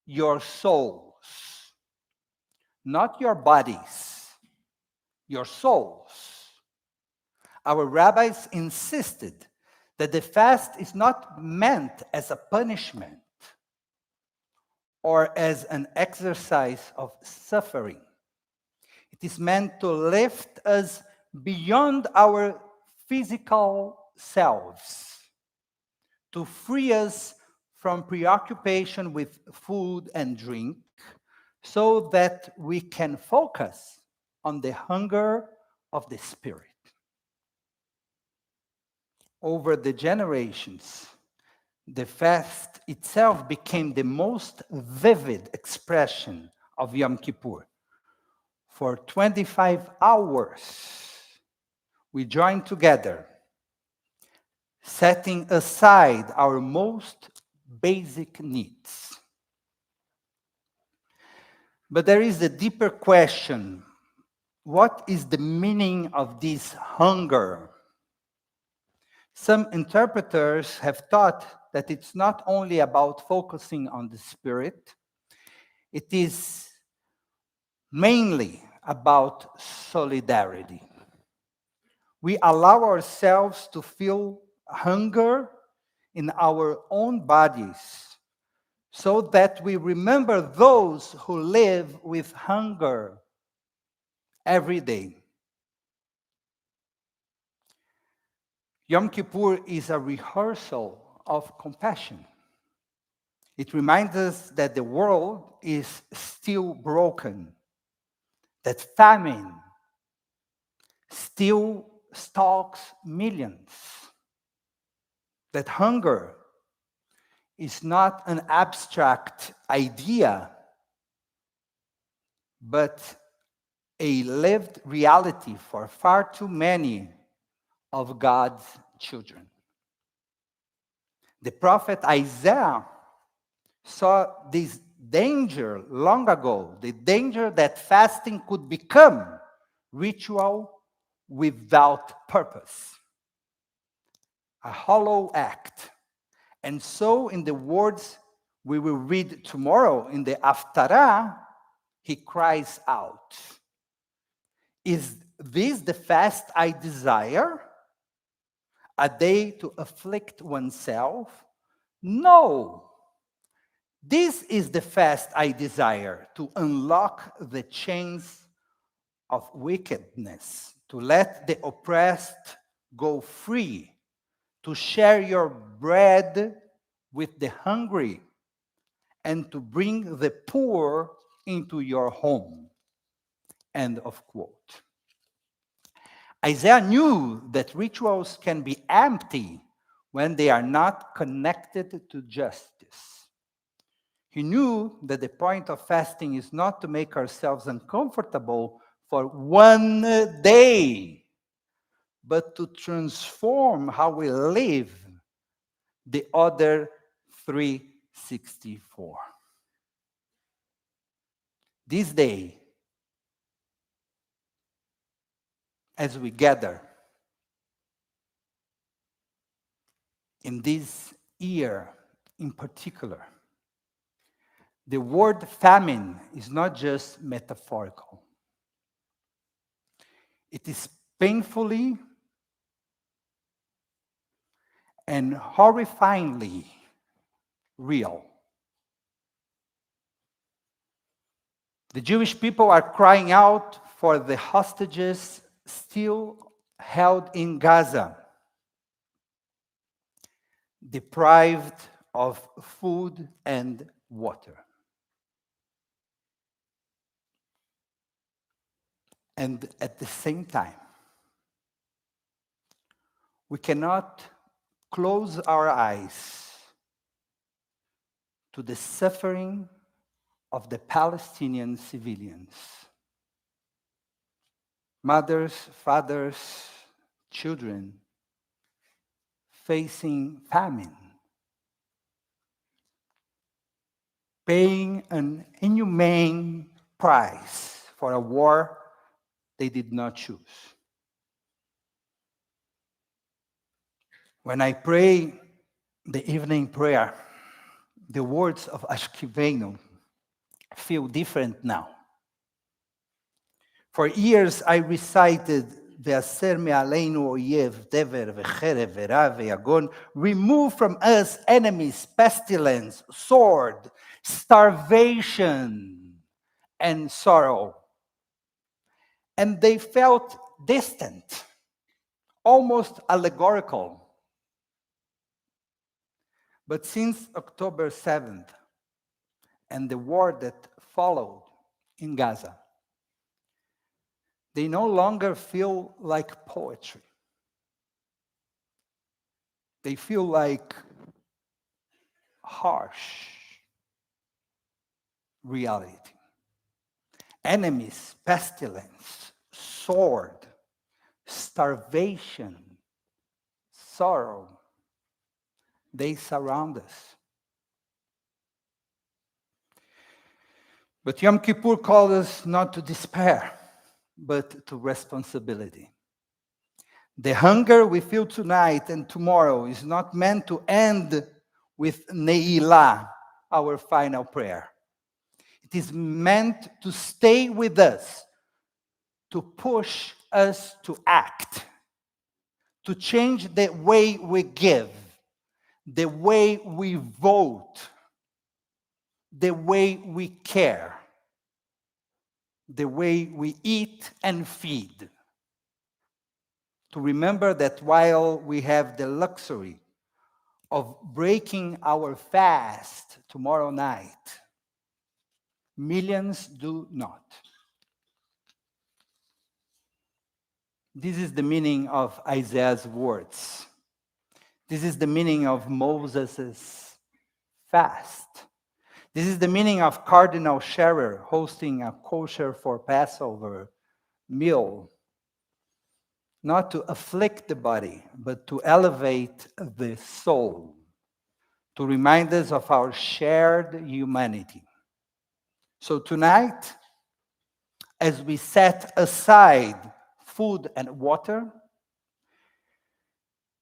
your souls, not your bodies, your souls. Our rabbis insisted that the fast is not meant as a punishment or as an exercise of suffering. It is meant to lift us beyond our physical selves, to free us from preoccupation with food and drink, so that we can focus on the hunger of the Spirit. Over the generations, the fast itself became the most vivid expression of Yom Kippur. For 25 hours, we join together, setting aside our most basic needs. But there is a deeper question. What is the meaning of this hunger? Some interpreters have thought that it's not only about focusing on the Spirit, it is mainly about solidarity. We allow ourselves to feel hunger in our own bodies, so that we remember those who live with hunger every day. Yom Kippur is a rehearsal of compassion. It reminds us that the world is still broken, that famine still stalks millions, that hunger is not an abstract idea, but a lived reality for far too many of God's children. The prophet Isaiah saw this danger long ago, the danger that fasting could become ritual without purpose, a hollow act. And so, in the words we will read tomorrow in the Haftarah, he cries out, "Is this the fast I desire? A day to afflict oneself? No. This is the fast I desire, to unlock the chains of wickedness, to let the oppressed go free, to share your bread with the hungry, and to bring the poor into your home." End of quote. Isaiah knew that rituals can be empty when they are not connected to justice. He knew that the point of fasting is not to make ourselves uncomfortable for one day, but to transform how we live the other 364. This day, as we gather in this year in particular, the word famine is not just metaphorical. It is painfully and horrifyingly real. The Jewish people are crying out for the hostages still held in Gaza, deprived of food and water. And at the same time, we cannot close our eyes to the suffering of the Palestinian civilians. Mothers, fathers, children, facing famine, paying an inhumane price for a war they did not choose. When I pray the evening prayer, the words of Shehecheyanu feel different now. For years I recited Ve'aser me'aleinu oyev, dever, ve'cherev, ve'ra, ve'yagon. Remove from us enemies, pestilence, sword, starvation, and sorrow. And they felt distant, almost allegorical. But since October 7th and the war that followed in Gaza, they no longer feel like poetry. They feel like harsh reality. Enemies, pestilence, sword, starvation, sorrow, they surround us. But Yom Kippur calls us not to despair, but to responsibility. The hunger we feel tonight and tomorrow is not meant to end with Ne'ilah, our final prayer. It is meant to stay with us, to push us to act, to change the way we give, the way we vote, the way we care, the way we eat and feed. To remember that while we have the luxury of breaking our fast tomorrow night, millions do not. This is the meaning of Isaiah's words. This is the meaning of Moses' fast. This is the meaning of Cardinal Scherer hosting a kosher for Passover meal. Not to afflict the body, but to elevate the soul, to remind us of our shared humanity. So tonight, as we set aside food and water,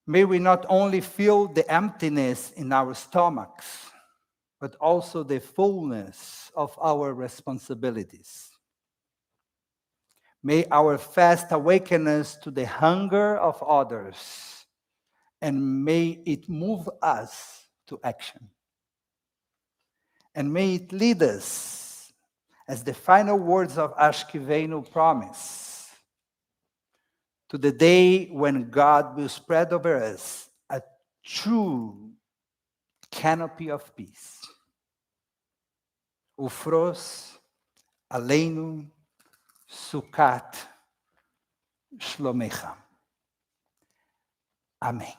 may we not only feel the emptiness in our stomachs, but also the fullness of our responsibilities. May our fast awaken us to the hunger of others, and may it move us to action. And may it lead us, as the final words of Shehecheyanu promise, to the day when God will spread over us a true canopy of peace. Ufros aleinu sukat shlomecha. Amen.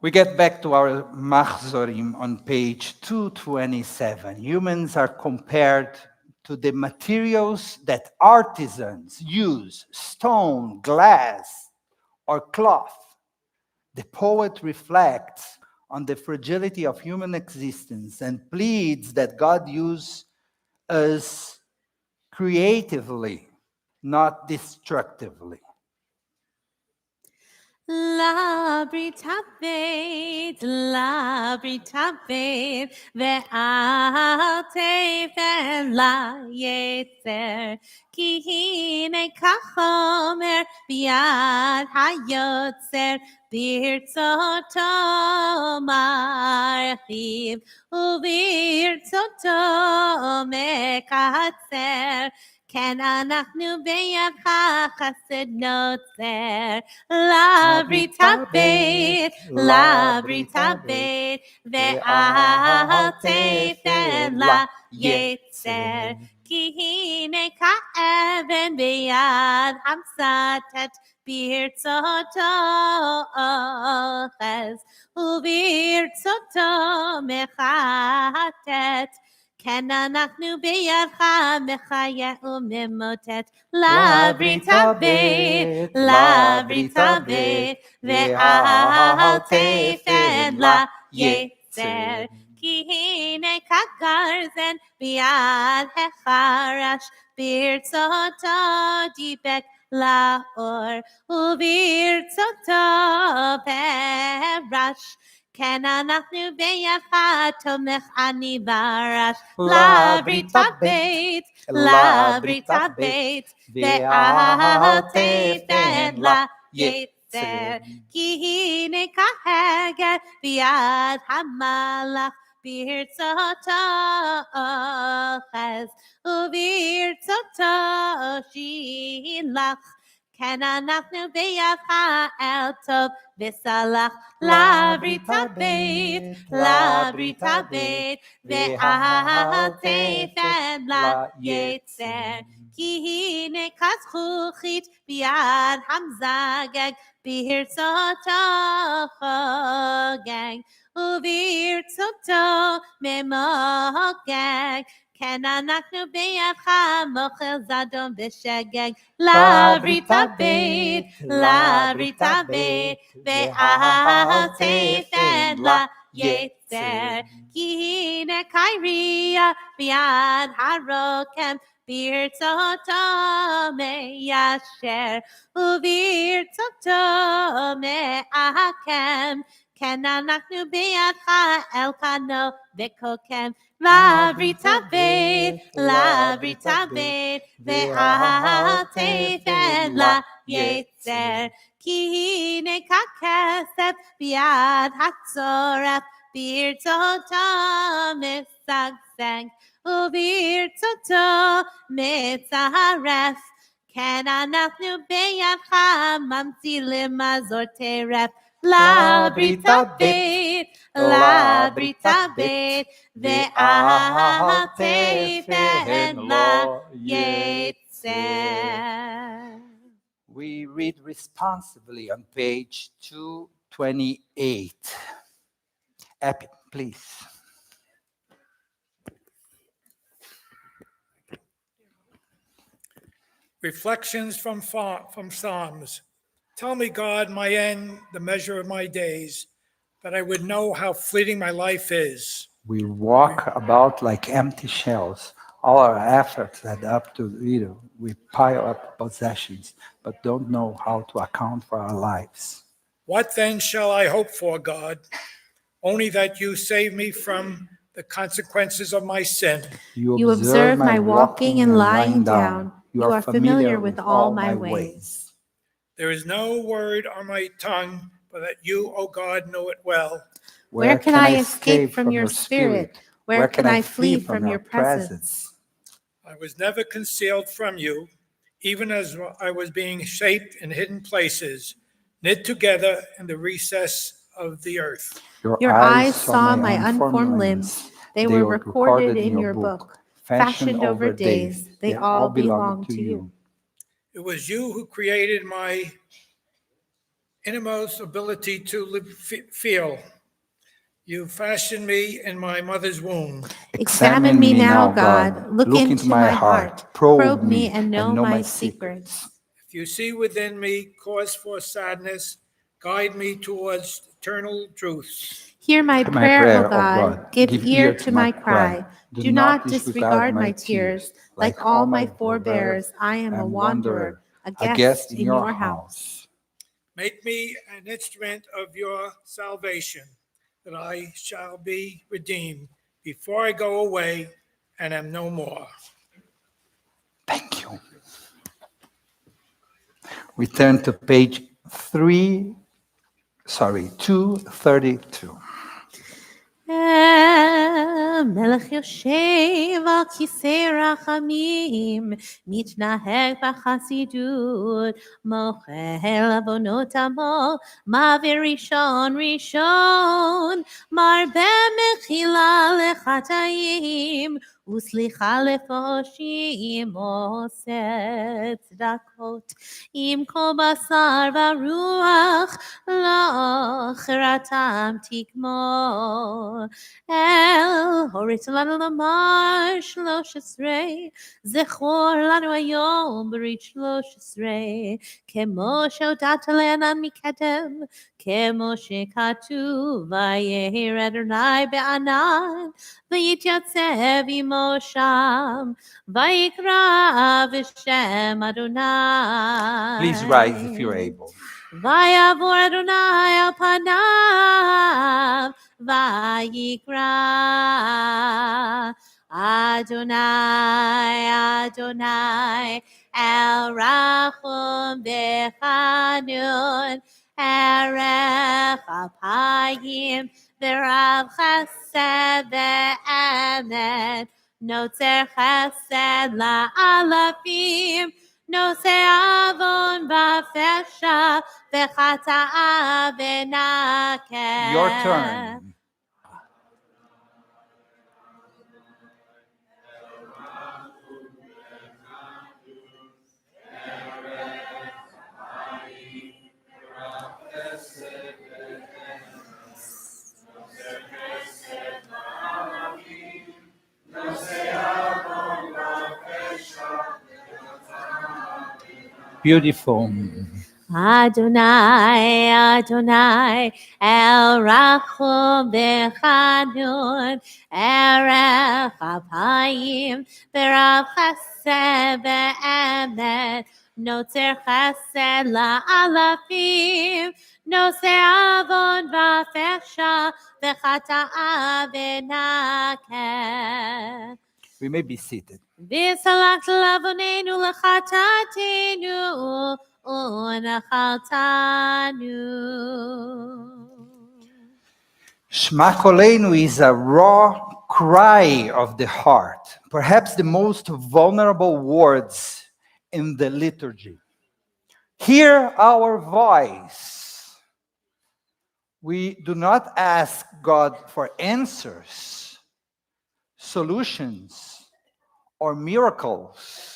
We get back to our Machzorim on page 227. Humans are compared to the materials that artisans use, stone, glass, or cloth. The poet reflects on the fragility of human existence and pleads that God use us creatively, not destructively. La britabed, ve'al tefen la yetzer, ki hine kachomer biyad hayotzer, birtzoto marchiv, ubirtzoto mekatzer, כן אנחנו בידך חסד נוצר, לברית הבית, ואל תפן ליצר, כי הנה כאבן ביד המסתת, ברצותו אוחז, וברצותו מחטט, כן אנחנו בידך מחיה וממוטט לברית הבית, לברית הבית, ואל תפן ליצר. כי הנה כגרזן ביד החרש, ברצותו דיבק לאור, וברצותו פרש. כן אנחנו בידך תומך אני ברש, לברית הבית, לברית הבית, ואל תפן ליצר. כי הנה כהגר ביד המלאך, ברצותו אוחז, וברצותו שילח. כן אנחנו בידך אל טוב וסלח, לברית הבית, לברית הבית, ואל תפן ליצר. כי הנה כזכוכית ביד המזגג, ברצותו חוגג, וברצותו ממוגג. כן אנחנו בידך מוכל זדון ושגג, לברית הבית, לברית הבית, ואל תפן ליצר. כי הנה קייריה ביד הרוקם, ברצותו מיישר, וברצותו מעקם. כן אנחנו בידך אלקנו וקוקם, לברית הבית, לברית הבית, ואל תפן ליצר. כי הנה ככסף ביד הצורף, ברצותו משגשג, וברצותו מצרף. כן אנחנו בידך ממציא למזור טרף, לברית הבית, לברית הבית, ואל תפן ליצר. We read responsibly on page 228. Epi, please. Reflections from Psalms. Tell me, God, my end, the measure of my days, that I would know how fleeting my life is. We walk about like empty shells. All our efforts add up to little. We pile up possessions, but don't know how to account for our lives. What then shall I hope for, God? Only that you save me from the consequences of my sin. You observe my walking and lying down. You are familiar with all my ways. There is no word on my tongue, but that you, O God, know it well. Where can I escape from your spirit? Where can I flee from your presence? I was never concealed from you, even as I was being shaped in hidden places, knit together in the recess of the earth. Your eyes saw my unformed limbs. They were recorded in your book, fashioned over days. They all belong to you. It was you who created my innermost ability to feel. You fashioned me in my mother's womb. Examine me now, God. Look into my heart. Probe me and know my secrets. If you see within me cause for sadness, guide me towards eternal truths. Hear my prayer, O God. Give ear to my cry. Do not disregard my tears. Like all my forebears, I am a wanderer, a guest in your house. Make me an instrument of your salvation, that I shall be redeemed before I go away and am no more. Thank you. We turn to page 232. מלך יושב על כיסא רחמים, מתנהג בחסידות, מוחל עוונות עמו, מעביר ראשון ראשון, מרבה מחילה לחטאים, וסליחה לפושעים עושה צדקות, עם כל בשר ורוח לא חרתם תגמול. הורית לנו לומר 13, זכור לנו היום ברית 13, כמו שהודעת לענן מקדם, כמו שכתוב, ויהי אדוני בענן, ויתייצב עמו שם, ויקרא בשם אדוני. Please rise if you're able. ויעבור אדוני על פניו, ויקרא אדוני, אדוני, אל רחום וחנון, ערך אפיים ורב חסד ואמת, נוצר חסד לאלפים, נושא עוון ופשע וחטאה ונקה. Your turn. Beautiful. Adonai, Adonai, El Rachum Bechanun, Erech Apayim, Berav Chesed Be'emet, Notzer Chesed La'alafim, Noser Avon V'Fesha, V'Chata'a V'Nakeh. We may be seated. V'Salach L'Avonenu L'Chatatenu, Unachaltanu. Shema Koleinu is a raw cry of the heart, perhaps the most vulnerable words in the liturgy. Hear our voice. We do not ask God for answers, solutions, or miracles.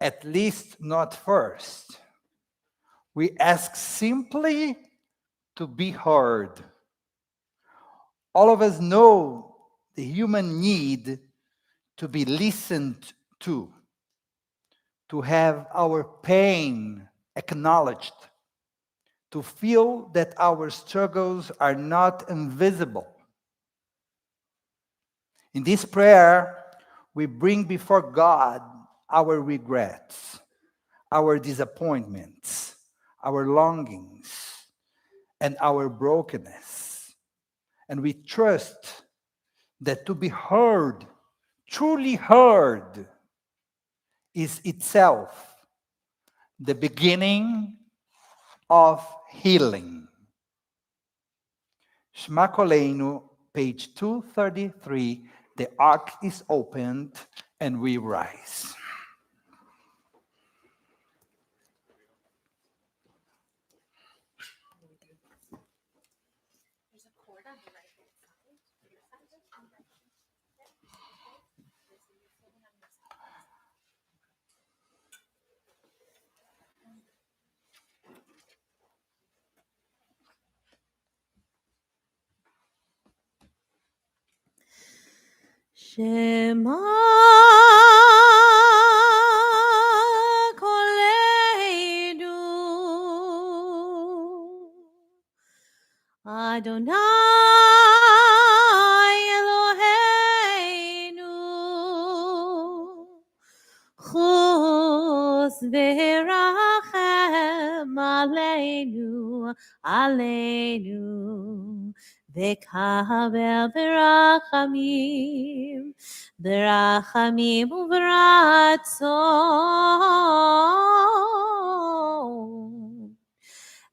At least not first. We ask simply to be heard. All of us know the human need to be listened to have our pain acknowledged, to feel that our struggles are not invisible. In this prayer, we bring before God our regrets, our disappointments, our longings, and our brokenness. And we trust that to be heard, truly heard, is itself the beginning of healing. Shema Koleinu, page 233, the ark is opened and we rise. Shema Koleinu, Adonai Eloheinu, Chus v'rachem aleinu, aleinu. V'kabel b'rachamim, b'rachamim u'b'ratzon,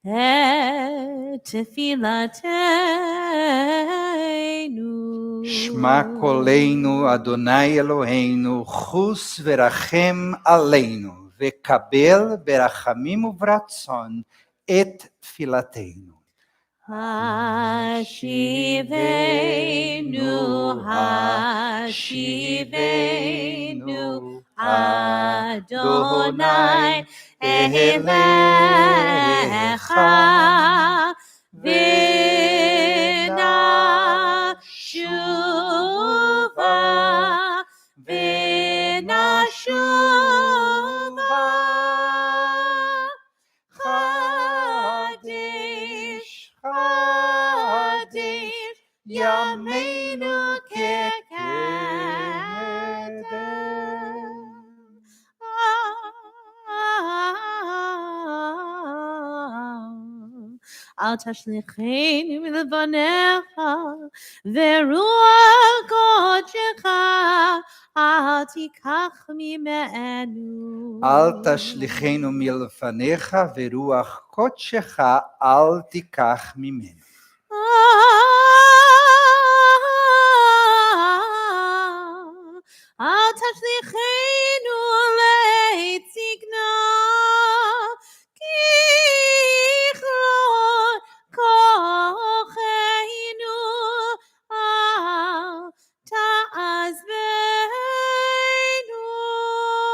et tefilateinu. Shema Koleinu, Adonai Eloheinu, Chus v'rachem aleinu, v'kabel berachamim uvratzon et filateinu. Hashivenu, Hashivenu, Adonai Elecha, V'nashuva, V'nashuva, Kaddish, Kaddish, Yameinu kekedem. Al tashlichenu milvanecha, veruach kodecha, al tikach mimenu. אל תשליכנו מלפניך ורוח קודשך אל תיקח ממנו. Al tashlichenu leitzigna, kichlon kocheinu, al ta'azvenu.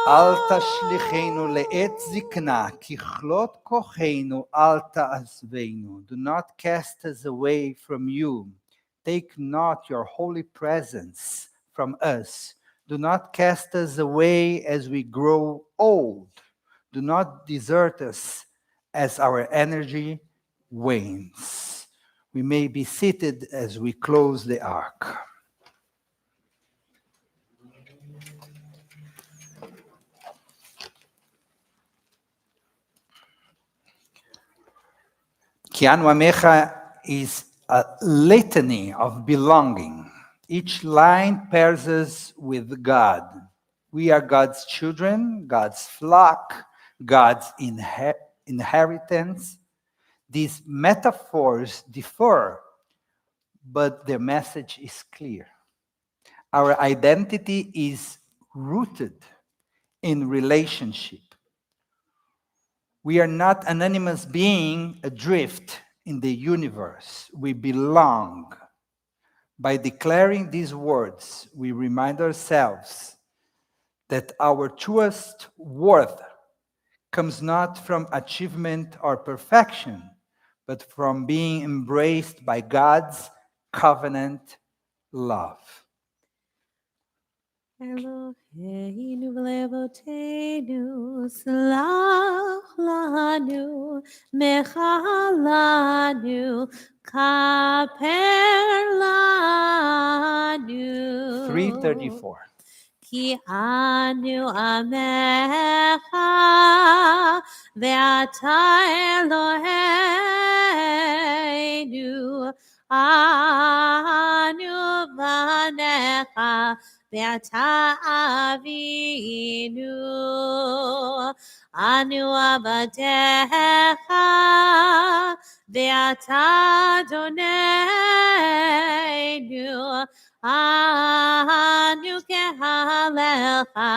אל תשליכנו לעת זקנה, ככלות כוחנו אל תעזבנו. Do not cast us away from you. Take not your holy presence from us. Do not cast us away as we grow old. Do not desert us as our energy wanes. We may be seated as we close the ark. Kianu Amecha is a litany of belonging. Each line pairs us with God. We are God's children, God's flock, God's inheritance. These metaphors differ, but their message is clear. Our identity is rooted in relationship. We are not anonymous being adrift in the universe. We belong. By declaring these words, we remind ourselves that our truest worth comes not from achievement or perfection, but from being embraced by God's covenant love. Eloheinu v'levoteinu, slach lanu, mechalanu, kaper lanu. 334. Ki anu amecha, ve'ata Eloheinu, anu vanecha, ve'ata Avinu, anu avadecha, ve'ata Adonenu, anu kehalecha,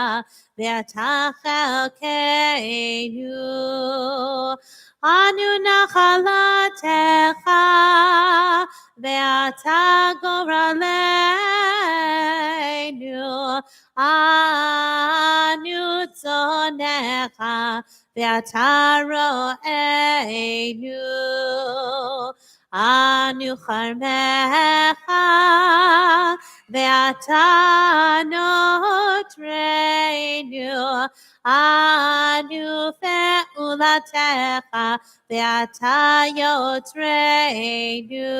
ve'ata chelkeinu, anu nachalatecha, ve'ata goraleinu, anu tzonecha, ve'ata ro'einu, anu charmecha, ve'ata notreinu, anu fe'ulatecha, ve'ata yotreinu,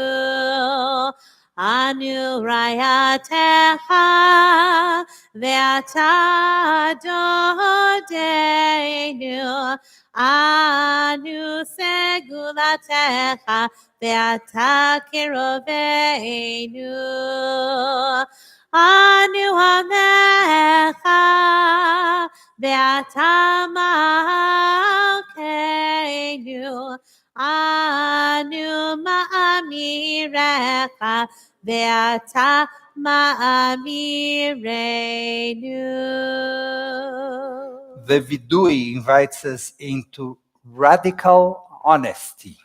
anu rayatecha, ve'ata dodeinu, anu segulatecha, ve'ata kiroveinu, anu hamecha, ve'ata malkeinu, anu ma'amirecha, ve'ata ma'amireinu. The Vidui invites us into radical honesty.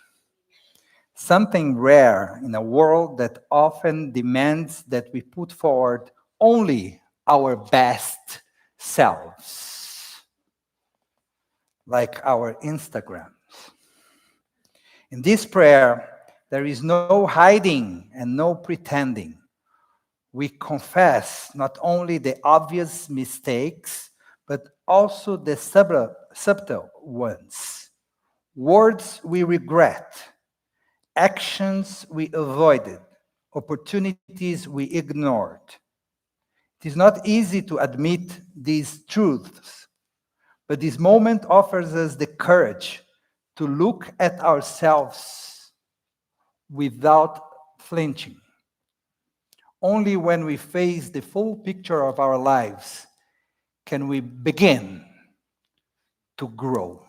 something rare in a world that often demands that we put forward only our best selves, like our Instagrams. In this prayer, there is no hiding and no pretending. We confess not only the obvious mistakes, but also the subtle ones. Words we regret, actions we avoided, opportunities we ignored. It is not easy to admit these truths, but this moment offers us the courage to look at ourselves without flinching. Only when we face the full picture of our lives can we begin to grow.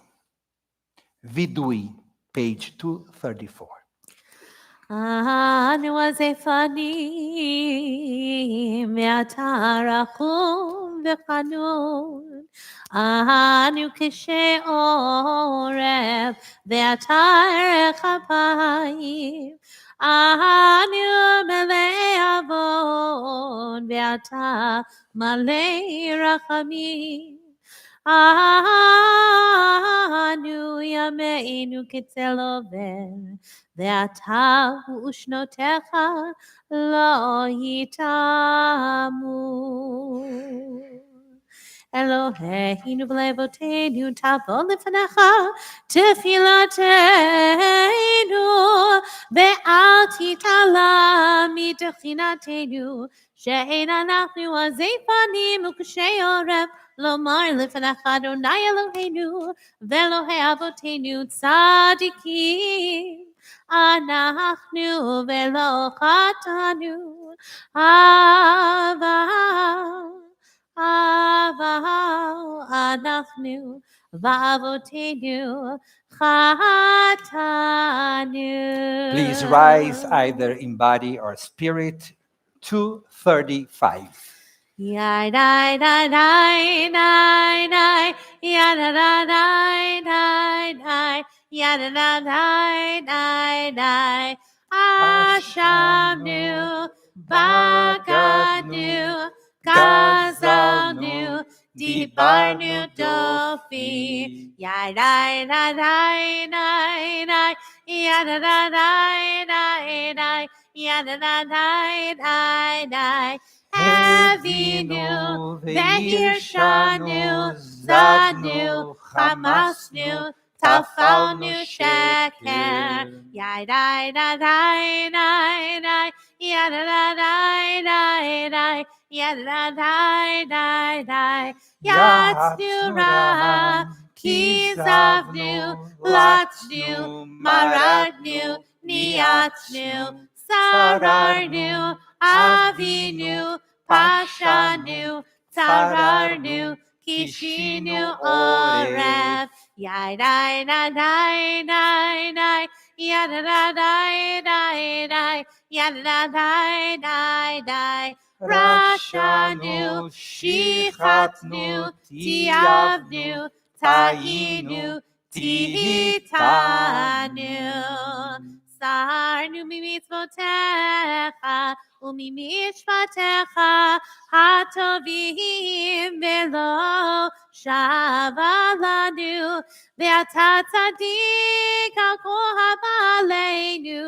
Vidui, page 234. אנו הזפנים מעתה רחום וחנון, אנו קשי עורף ועתה ארך אפיים, אנו מלא עוון ועתה מלא רחמים. אנו ימינו כצל עובר, ואתה ושנותיך לא יתמו. אלוהינו ולבותינו תבוא לפניך תפילתנו, ואל תתעלם מתחינתנו, שאין אנחנו הזפנים וקשי עורף, לומר לפניך אדוני אלוהינו ואלוהי אבותינו צדיקים אנחנו ולא חטאנו, אבל אנחנו ואבותינו חטאנו. Please rise either in body or spirit. 235. Yai dai dai dai dai dai, yada da dai dai dai, yada da dai dai dai. Ashamnu, Bagadnu, Gazalnu, Dibarnu Dofi. Yai dai dai dai dai dai, yada da dai dai dai, yada da dai dai dai. Avinu, Vehirshanu, Zadnu, Hamasnu, Tafalnu, Sheker. Yai dai dai dai dai dai, yada da dai dai dai, yada da dai dai dai. Yatsnu Ra, Kizavnu, Latnu, Maradnu, Niatnu, Sararnu, Avinu, Pashanu, Tararnu, Kishinu, Oref. Yai dai dai dai dai dai, yada da dai dai dai, yada da dai dai dai. Rashanu, Shichatnu, Tiavnu, Tahinu, Tihitanu. Sarnu mimitzvotecha umimishpatecha hatovim velo shavalanu ve'ata tzadik al kohav aleinu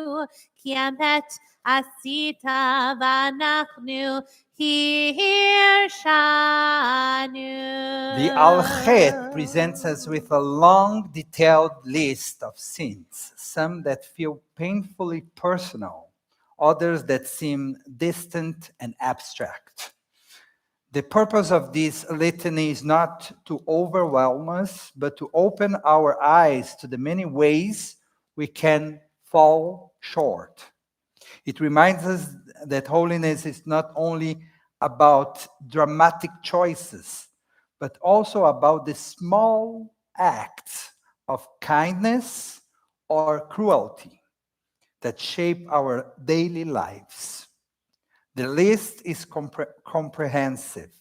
ki amet asita v'anachnu hirshanu. The Chet presents us with a long, detailed list of sins, some that feel painfully personal, others that seem distant and abstract. The purpose of this litany is not to overwhelm us, but to open our eyes to the many ways we can fall short. It reminds us that holiness is not only about dramatic choices, but also about the small acts of kindness or cruelty that shape our daily lives. The list is comprehensive,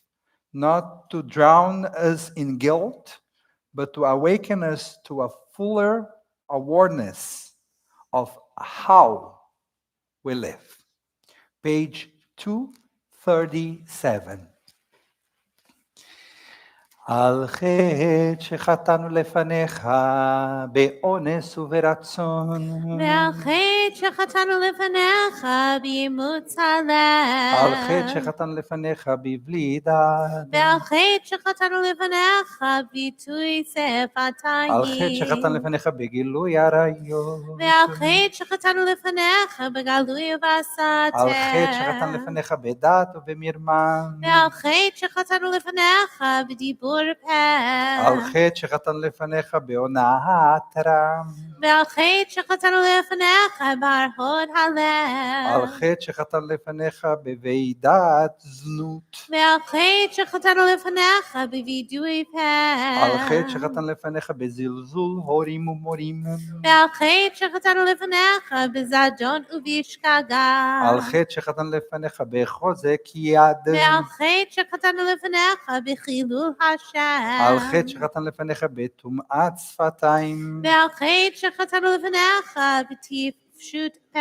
not to drown us in guilt, but to awaken us to a fuller awareness of how we live. Page 237. על חטא שחטאנו לפניך באונס וברצון. ועל חטא שחטאנו לפניך באימוץ על חטא הלב. שחטאנו לפניך בבלי דעת. ועל חטא שחטאנו לפניך ביטוי שפתיים. על חטא שחטאנו לפניך בגילוי עריות. ועל חטא שחטאנו לפניך בגלוי ובהסתר. על חטא שחטאנו לפניך בדעת ובמרמה. ועל חטא שחטאנו לפניך בדיבור פה. על חטא שחטאנו לפניך בהונאת רם. ועל חטא שחטאנו לפניך בהרהוד הלב. על חטא שחטאנו לפניך בוועידת זנות. ועל חטא שחטאנו לפניך בווידוי פה. על חטא שחטאנו לפניך בזלזול הורים ומורים. ועל חטא שחטאנו לפניך בזדון ובשגגה. על חטא שחטאנו לפניך בחוזק יד. ועל חטא שחטאנו לפניך בחילול השם. על חטא שחטאנו לפניך בטומאת שפתיים. ועל חטא שחטאנו לפניך בטיפשות פה.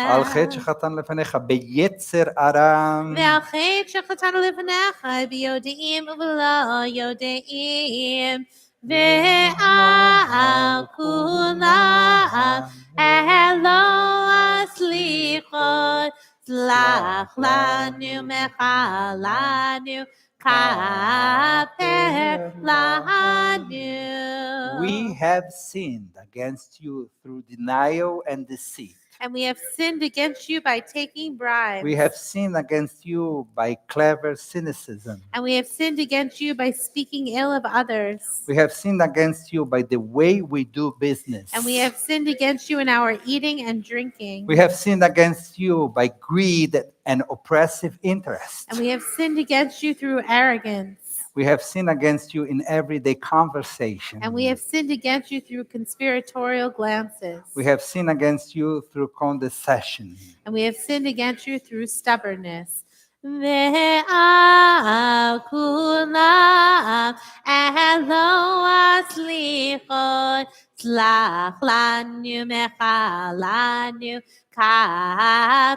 על חטא שחטאנו לפניך ביצר הרע. ועל חטא שחטאנו לפניך ביודעים ובלא יודעים. ועל כולם אלוה הסליחות, סלח לנו מחלנו, כפר לנו. We have sinned against you through denial and deceit. And we have sinned against you by taking bribes. We have sinned against you by clever cynicism. And we have sinned against you by speaking ill of others. We have sinned against you by the way we do business. And we have sinned against you in our eating and drinking. We have sinned against you by greed and oppressive interest. And we have sinned against you through arrogance. We have sinned against you in everyday conversation. And we have sinned against you through conspiratorial glances. We have sinned against you through condescension. And we have sinned against you through stubbornness. ועל כולם אלוה הסליחות, סלח לנו מחלנו, כפר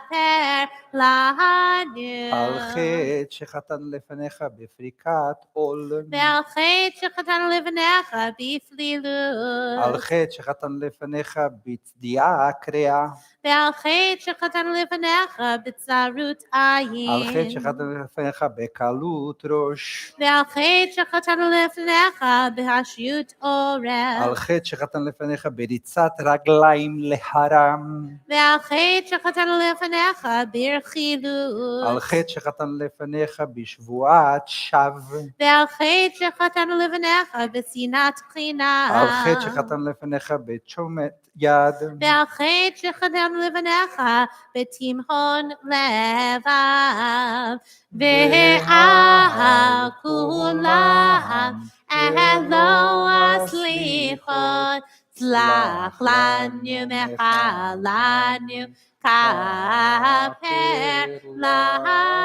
לנו. על חטא שחטאנו לפניך בפריקת עול. ועל חטא שחטאנו לפניך בפלילות. על חטא שחטאנו לפניך בצדיעה קריאה. ועל חטא שחטאנו לפניך בצרות עין. על חטא שחטאנו לפניך בקלות ראש. ועל חטא שחטאנו לפניך בהשיות עורף. על חטא שחטאנו לפניך בריצת רגליים להרם. ועל חטא שחטאנו לפניך ברכילות. על חטא שחטאנו לפניך בשבועת שווא. ועל חטא שחטאנו לפניך בשנאת חינם. על חטא שחטאנו לפניך בתשומת יד. ועל חטא שחטאנו לפניך בתימהון לבב. ועל כולם אלוה הסליחות, סלח לנו מחלנו, כפר לנו.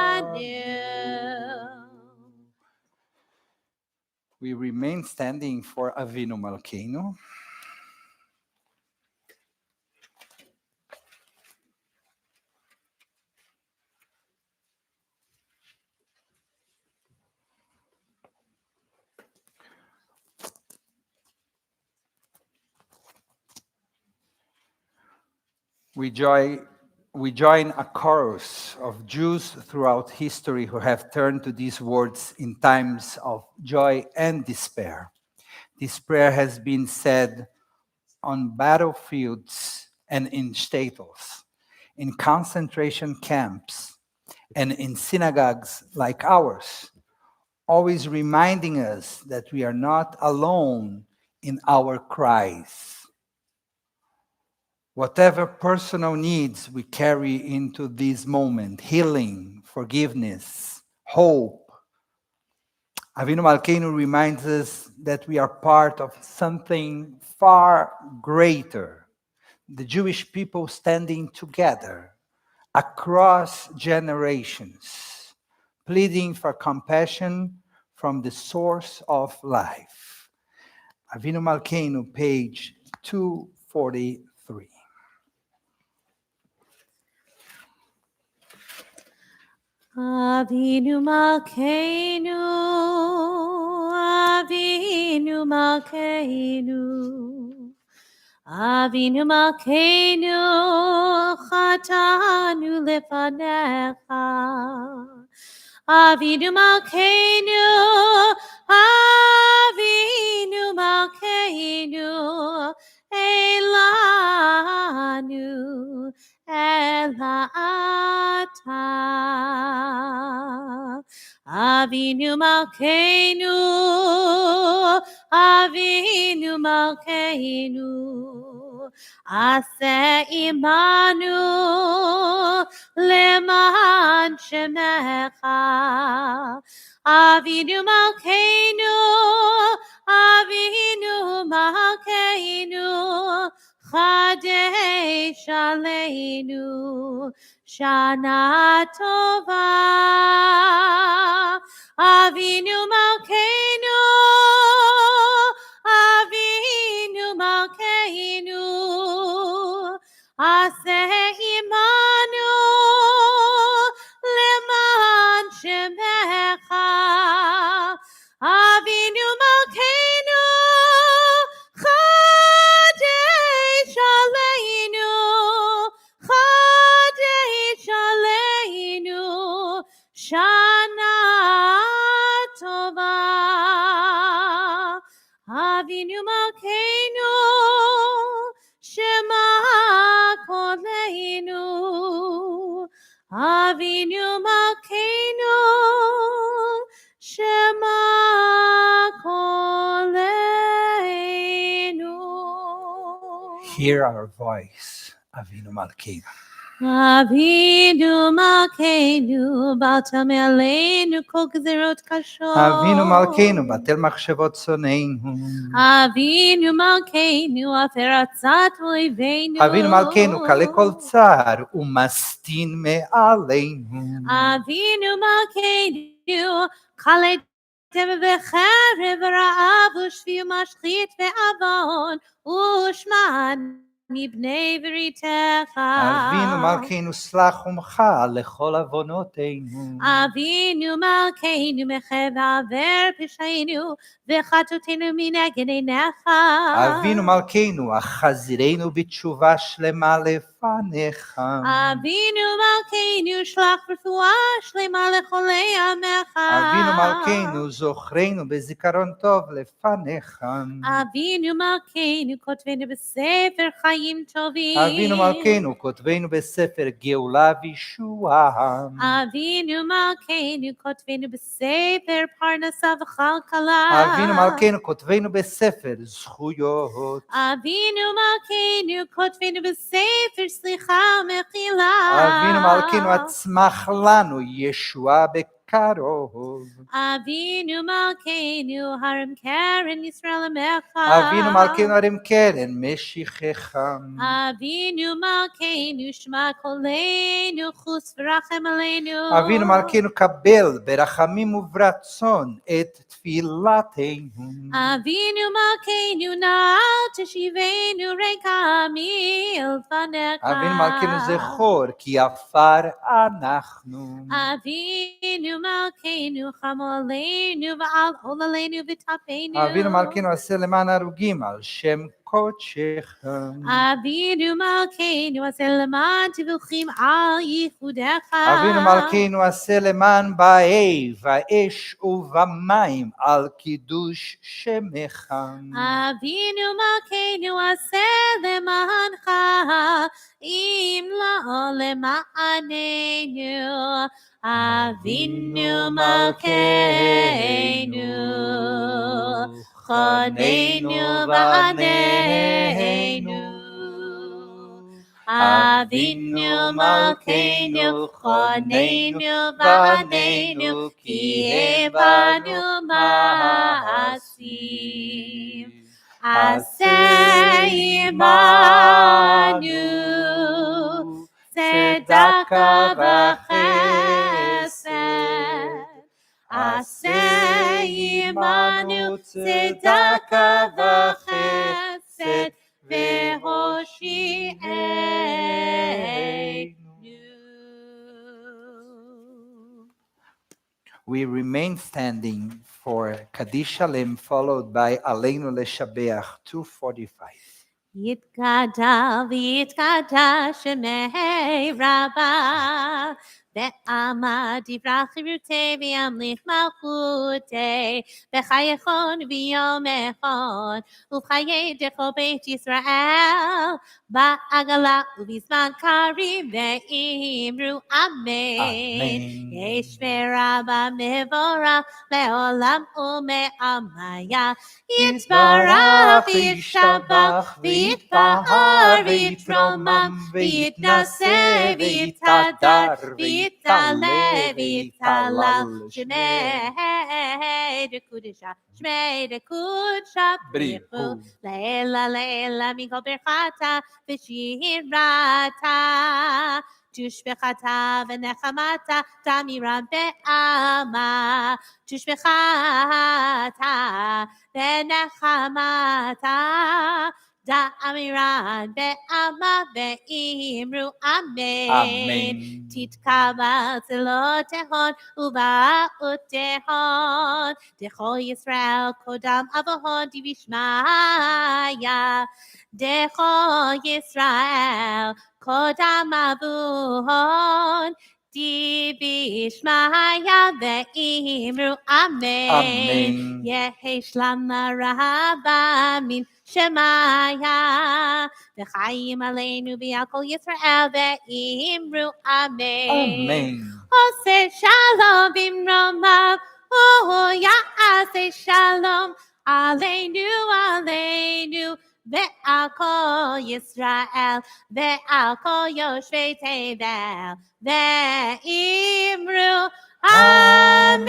We remain standing for Avinu Malkeinu. We join a chorus of Jews throughout history who have turned to these words in times of joy and despair. This prayer has been said on battlefields and in shtetls, in concentration camps, and in synagogues like ours, always reminding us that we are not alone in our cries. Whatever personal needs we carry into this moment, healing, forgiveness, hope, Avinu Malkeinu reminds us that we are part of something far greater, the Jewish people standing together across generations, pleading for compassion from the source of life. Avinu Malkeinu, page 243. Avinu Malkeinu, Avinu Malkeinu, Avinu Malkeinu, Chatanu lefanecha. Avinu Malkeinu, Avinu Malkeinu, Elanu, Elata. Avinu Malkeinu, Avinu Malkeinu, Ase imanu leman shemecha. Avinu Malkeinu, Avinu Malkeinu, Chadesh Aleinu, Shana Tova. Avinu Malkeinu, Avinu Malkeinu, Aseh imanu leman shemecha. Avinu Malkeinu, Chadesh Aleinu, Chadesh Aleinu, Shana Tova. Avinu Malkeinu, Shema Koleinu. Avinu Malkeinu, Shema Koleinu. Hear our voice, Avinu Malkeinu. Avinu Malkeinu, Batam Aleinu, Kol Gezerot Kashot. Avinu Malkeinu, batel machshavot soneinu. Avinu Malkeinu, Aferatzat Oiveinu. Avinu Malkeinu, kale kol tsar, umastin me'aleinu. Avinu Malkeinu, Kale Tem Vecherev Ra'av Ushvi Mashchit Ve'avon Ushman Mibnei Veritecha. Avinu Malkeinu, slach umcha lechol avonoteinu. Avinu Malkeinu Mechev Aver Peshainu Vechatotenu Mineged Einecha. Avinu Malkeinu, achazirenu b'tshuva shlema lefanecha. Avinu Malkeinu Shlach Refuah Shlema Lecholei Amecha. Avinu Malkeinu, zochrenu bezikaron tov lefanecha. Avinu Malkeinu Kotvenu B'Sefer Chaim Tovim. Avinu Malkeinu, kotvenu besefer geula v'yeshua. Avinu Malkeinu Kotvenu B'Sefer Parnasa V'Chalkala. Avinu Malkeinu, kotvenu besefer zchuyot. Avinu Malkeinu Kotvenu B'Sefer Slicha Mechila. Avinu Malkeinu, atzmach lanu yeshua bekarov. Avinu Malkeinu Harim Karen Yisrael Amecha. Avinu Malkeinu, arim keren meshichecha. Avinu Malkeinu Shema Koleinu Chus V'Rachem Aleinu. Avinu Malkeinu, kabel berachamim uvratzon et tfilateinu. Avinu Malkeinu Na'al Teshivenu Rekamil Fanecha. Avinu Malkeinu, zechor ki afar anachnu. Avinu Malkeinu Chamo Aleinu V'al Ol Aleinu V'Tafeinu. Avinu Malkeinu, aseh leman arugim al shem kodshecha. Avinu Malkeinu Aseh Leman Tivuchim Al Yichudecha. Avinu Malkeinu, aseh leman ba'ei va'esh uvamayim al kiddush shemecha. Avinu Malkeinu Aseh Lemancha Im La'ol Lema'anenu. Avinu Malkeinu Choneinu Va'aneinu. Avinu Malkeinu Choneinu Va'aneinu Ki Banu Ma'asim. Aseh imanu tzedaka v'chesed. Aseh imanu tzedaka v'chesed v'hoshi'enu. We remain standing for Kaddish Shalem, followed by Aleinu Leshabeach, 245. יתגדל ויתקדש שמי רבה, ועמד יברח חירותי וימליך מלכותי, בחייכון ויומכון, ובחיי דכל בית ישראל, בעגלה ובזמן קריב ואמרו אמן. יש ברבה מבורך לעולם ומעמיה, יתברך וישתבח ויתפאר ויתרומם ויתנשא ויתהדר ויתעלה ויתהלל שמי דקודשה שמי דקודשה בריחו לעילה לעילה מכל ברכתה ושירתה תשבחתה ונחמתה תמירה בעלמה תשבחתה ונחמתה דאמירן בעלמה ואמרו אמן. תתקבל צלות תהון ובאות תהון דכל ישראל קודם אבהון דבשמיא דכל ישראל קודם אבהון דבשמיא ואמרו אמן. יש למה רבה מן שמיה וחיים עלינו ועל כל ישראל ואמרו אמן. עושה שלום במרומיו יעשה שלום עלינו עלינו ועל כל ישראל ועל כל יושבי תבל ואמרו אמן.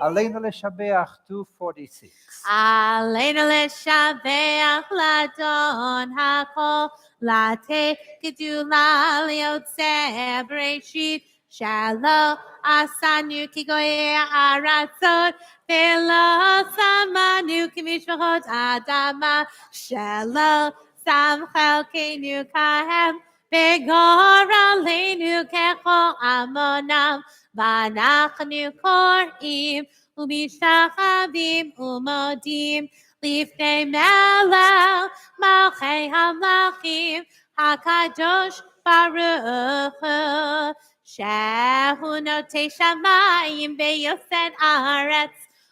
Aleinu Leshabeach, 246. עלינו לשבח לאדון הכל, לתת גדולה ליוצא בראשית, שלא עשנו כגויי הארצות, ולא שמנו כמשפחות אדמה, שלא שם חלקנו כהם, וגורלנו ככל עמונם, ואנחנו קוראים ומשתחווים ומודים לפני מלך מלכי המלכים הקדוש ברוך הוא, שהוא נוטה שמיים ויוסד ארץ,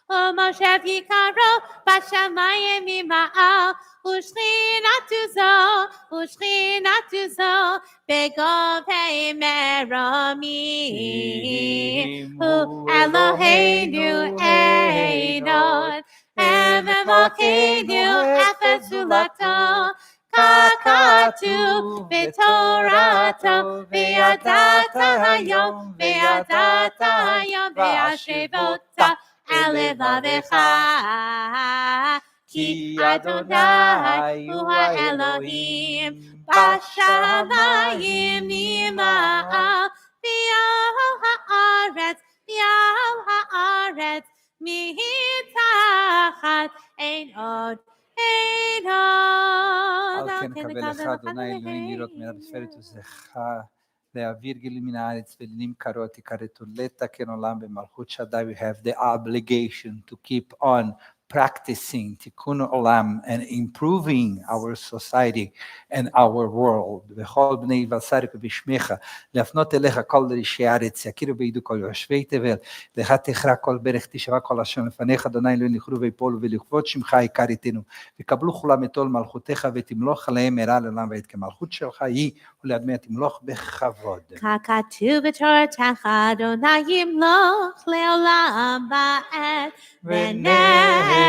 ומושב יקרו בשמיים ממעל, ושכינתו זו בגובי מרומים. הוא אלוהינו איnon, ומלכנו אפס זולתו, ככתוב בתורתו, וידעת היום והשבת על לבבך, כי אדוני הוא האלוהים בשמיים ממעל ועל הארץ מתחת אין עוד. על כן קבלך אדוני אלוהים לראות מרפרת וזכה להעביר גלים מן הארץ ולינים קרות יכרתו לתקן עולם במלכות שדי. We have the obligation to keep on practicing tikkun olam and improving our society and our world. וכל בני בשר ובשמך להפנות אליך כל ראשי הארץ, יכירו וידעו כל יושבי תבל, לך תכרע כל ברך תשבע כל השם לפניך, אדוני אלוהינו יכרו ויפולו ולכבוד שמך יכרתנו, וקבלו כולם את עול מלכותך ותמלוך עליהם מהרה לעולם ועד, כמלכות שלך היא ולעדמיה תמלוך בכבוד. ככתוב בתורתך אדוני ימלוך לעולם ועד, ונאמר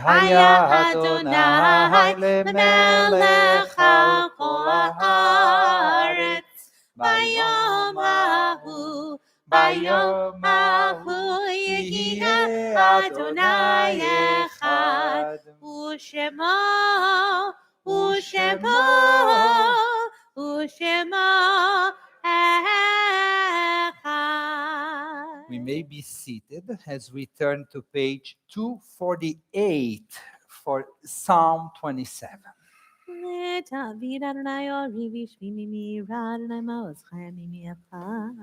והיה אדוני למלך על כל הארץ. ביום ההוא יהיה אדוני אחד, ושמו אחד. We may be seated as we turn to page 248 for Psalm 27. לדוד אדוני אורי בשמי ממי רע אדוני מעוזכם ממי אחד.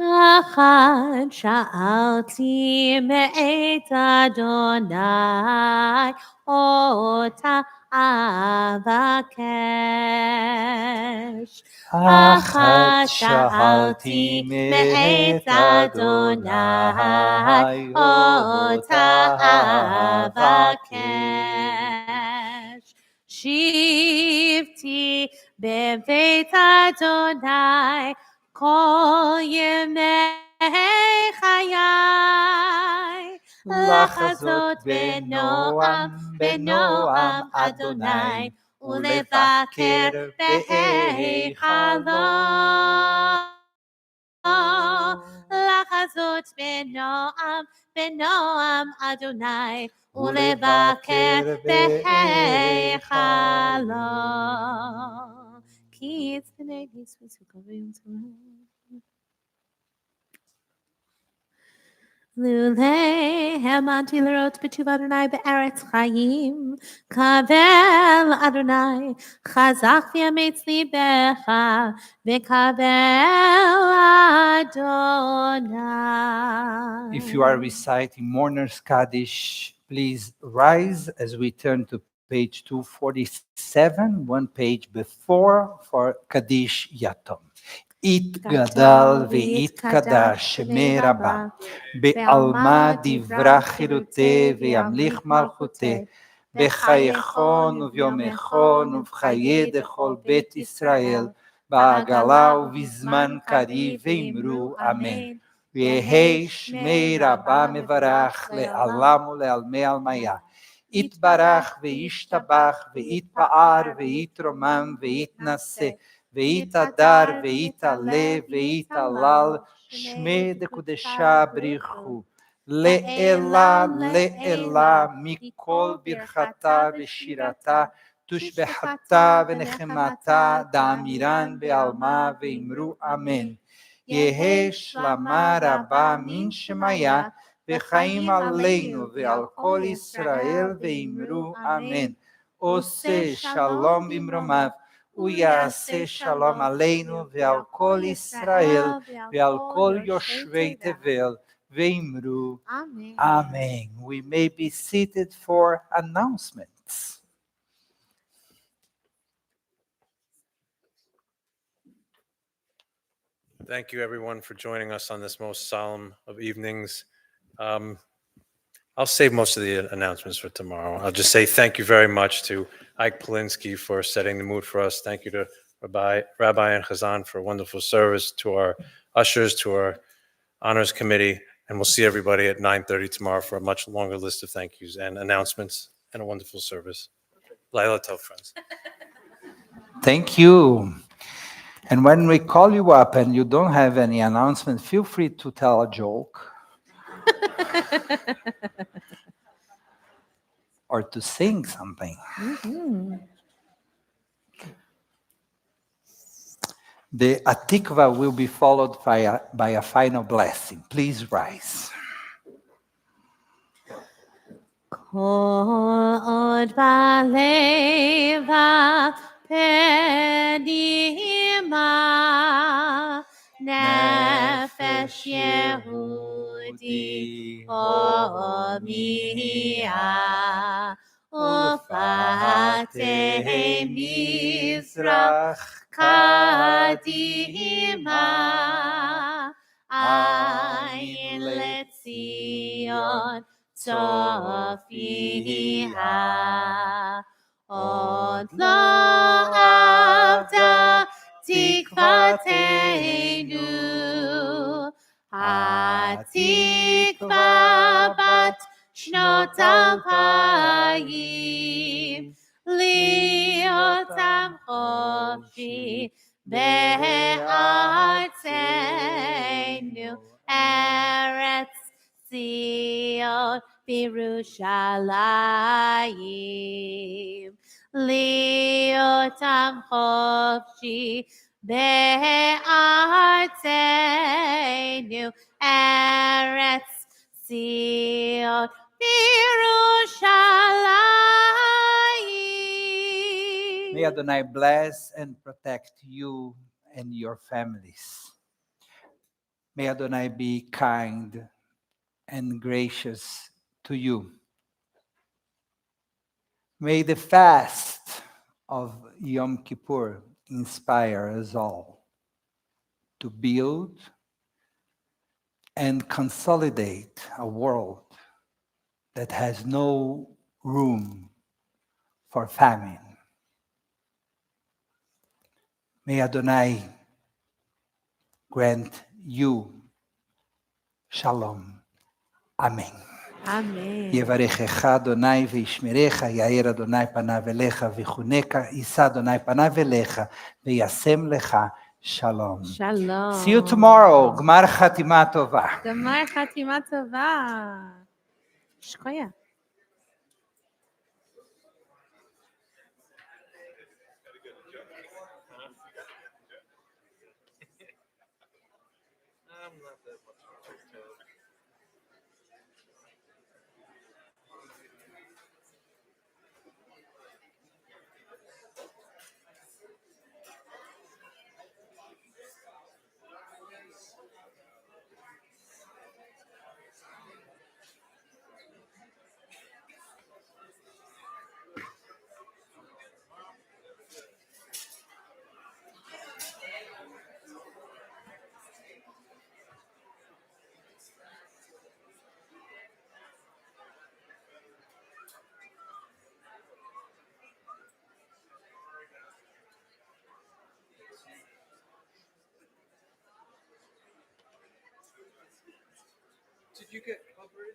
Achad sha'alti me'et Adonai ota avakesh. Achat sha'alti me'et Adonai ota avakesh. Shivti bevet Adonai kol yemei chayai. Lachazot benoam Adonai ulevaker be'eichalo. Lachazot benoam Adonai ulevaker be'eichalo. Ki yitzvei b'svus u'kavim tzorah. Lulei hamanti l'rot b'tshuva Adonai be'eretz chayim. Kavel Adonai chazak v'yametz libecha v'kavel Adonai. If you are reciting Mourner's Kaddish, please rise as we turn to page 247, one page before, for Kaddish Yatom. It gadal ve'it kadash meraba be'alma divra chirute ve'amlich malchute b'chayechon uvyomechon uvchaye dechol bet Israel ba'agala uvizman kariv ve'imru amen. Yehei shmei rabba mevarach le'alam ule'almei almaya. Itbarach ve'ishtabach ve'itpa'ar ve'itromam ve'itnaseh ve'itadar ve'itale ve'italal shmei dekudesha brichu. Le'ela le'ela mikol birchata ve'shirata tushbechata ve'nechemata da'amiran be'alma ve'imru amen. Yehei shlama rabba min shemaya ve'chaim aleinu ve'al kol Yisrael ve'imru amen. Ose shalom bimromav uyase shalom aleinu ve'al kol Yisrael ve'al kol yoshvei tevel ve'imru amen. We may be seated for announcements. Thank you, everyone, for joining us on this most solemn of evenings. I'll save most of the announcements for tomorrow. I'll just say thank you very much to Ike Polinsky for setting the mood for us. Thank you to Rabbi and Chazan for a wonderful service, to our ushers, to our honors committee, and we'll see everybody at 9:30 tomorrow for a much longer list of thank yous and announcements and a wonderful service. Laila Tov, friends. Thank you. And when we call you up and you don't have any announcement, feel free to tell a joke or to sing something. The Atikva will be followed by a final blessing. Please rise. Kol od baleva penima nefesh Yehudi homia ufatei mizrach kadima ayin letzion Sophia, od lo avda tikvateinu, hatikva bat shnot alpayim, liotam chofshi be'artzeinu, eretz Zion Birushalayim, liotam chofshi be'artzeinu, eretz Zion Birushalayim. May Adonai bless and protect you and your families. May Adonai be kind and gracious to you. May the fast of Yom Kippur inspire us all to build and consolidate a world that has no room for famine. May Adonai grant you shalom. Amen. Amen. יברכך אדוני וישמרך, יאיר אדוני פניו אליך ויחונך, יישא אדוני פניו אליך וישם לך שלום. Shalom. See you tomorrow. גמר חתימה טובה. Gamar Chatima Tova. Shkoya. Did you get coverage?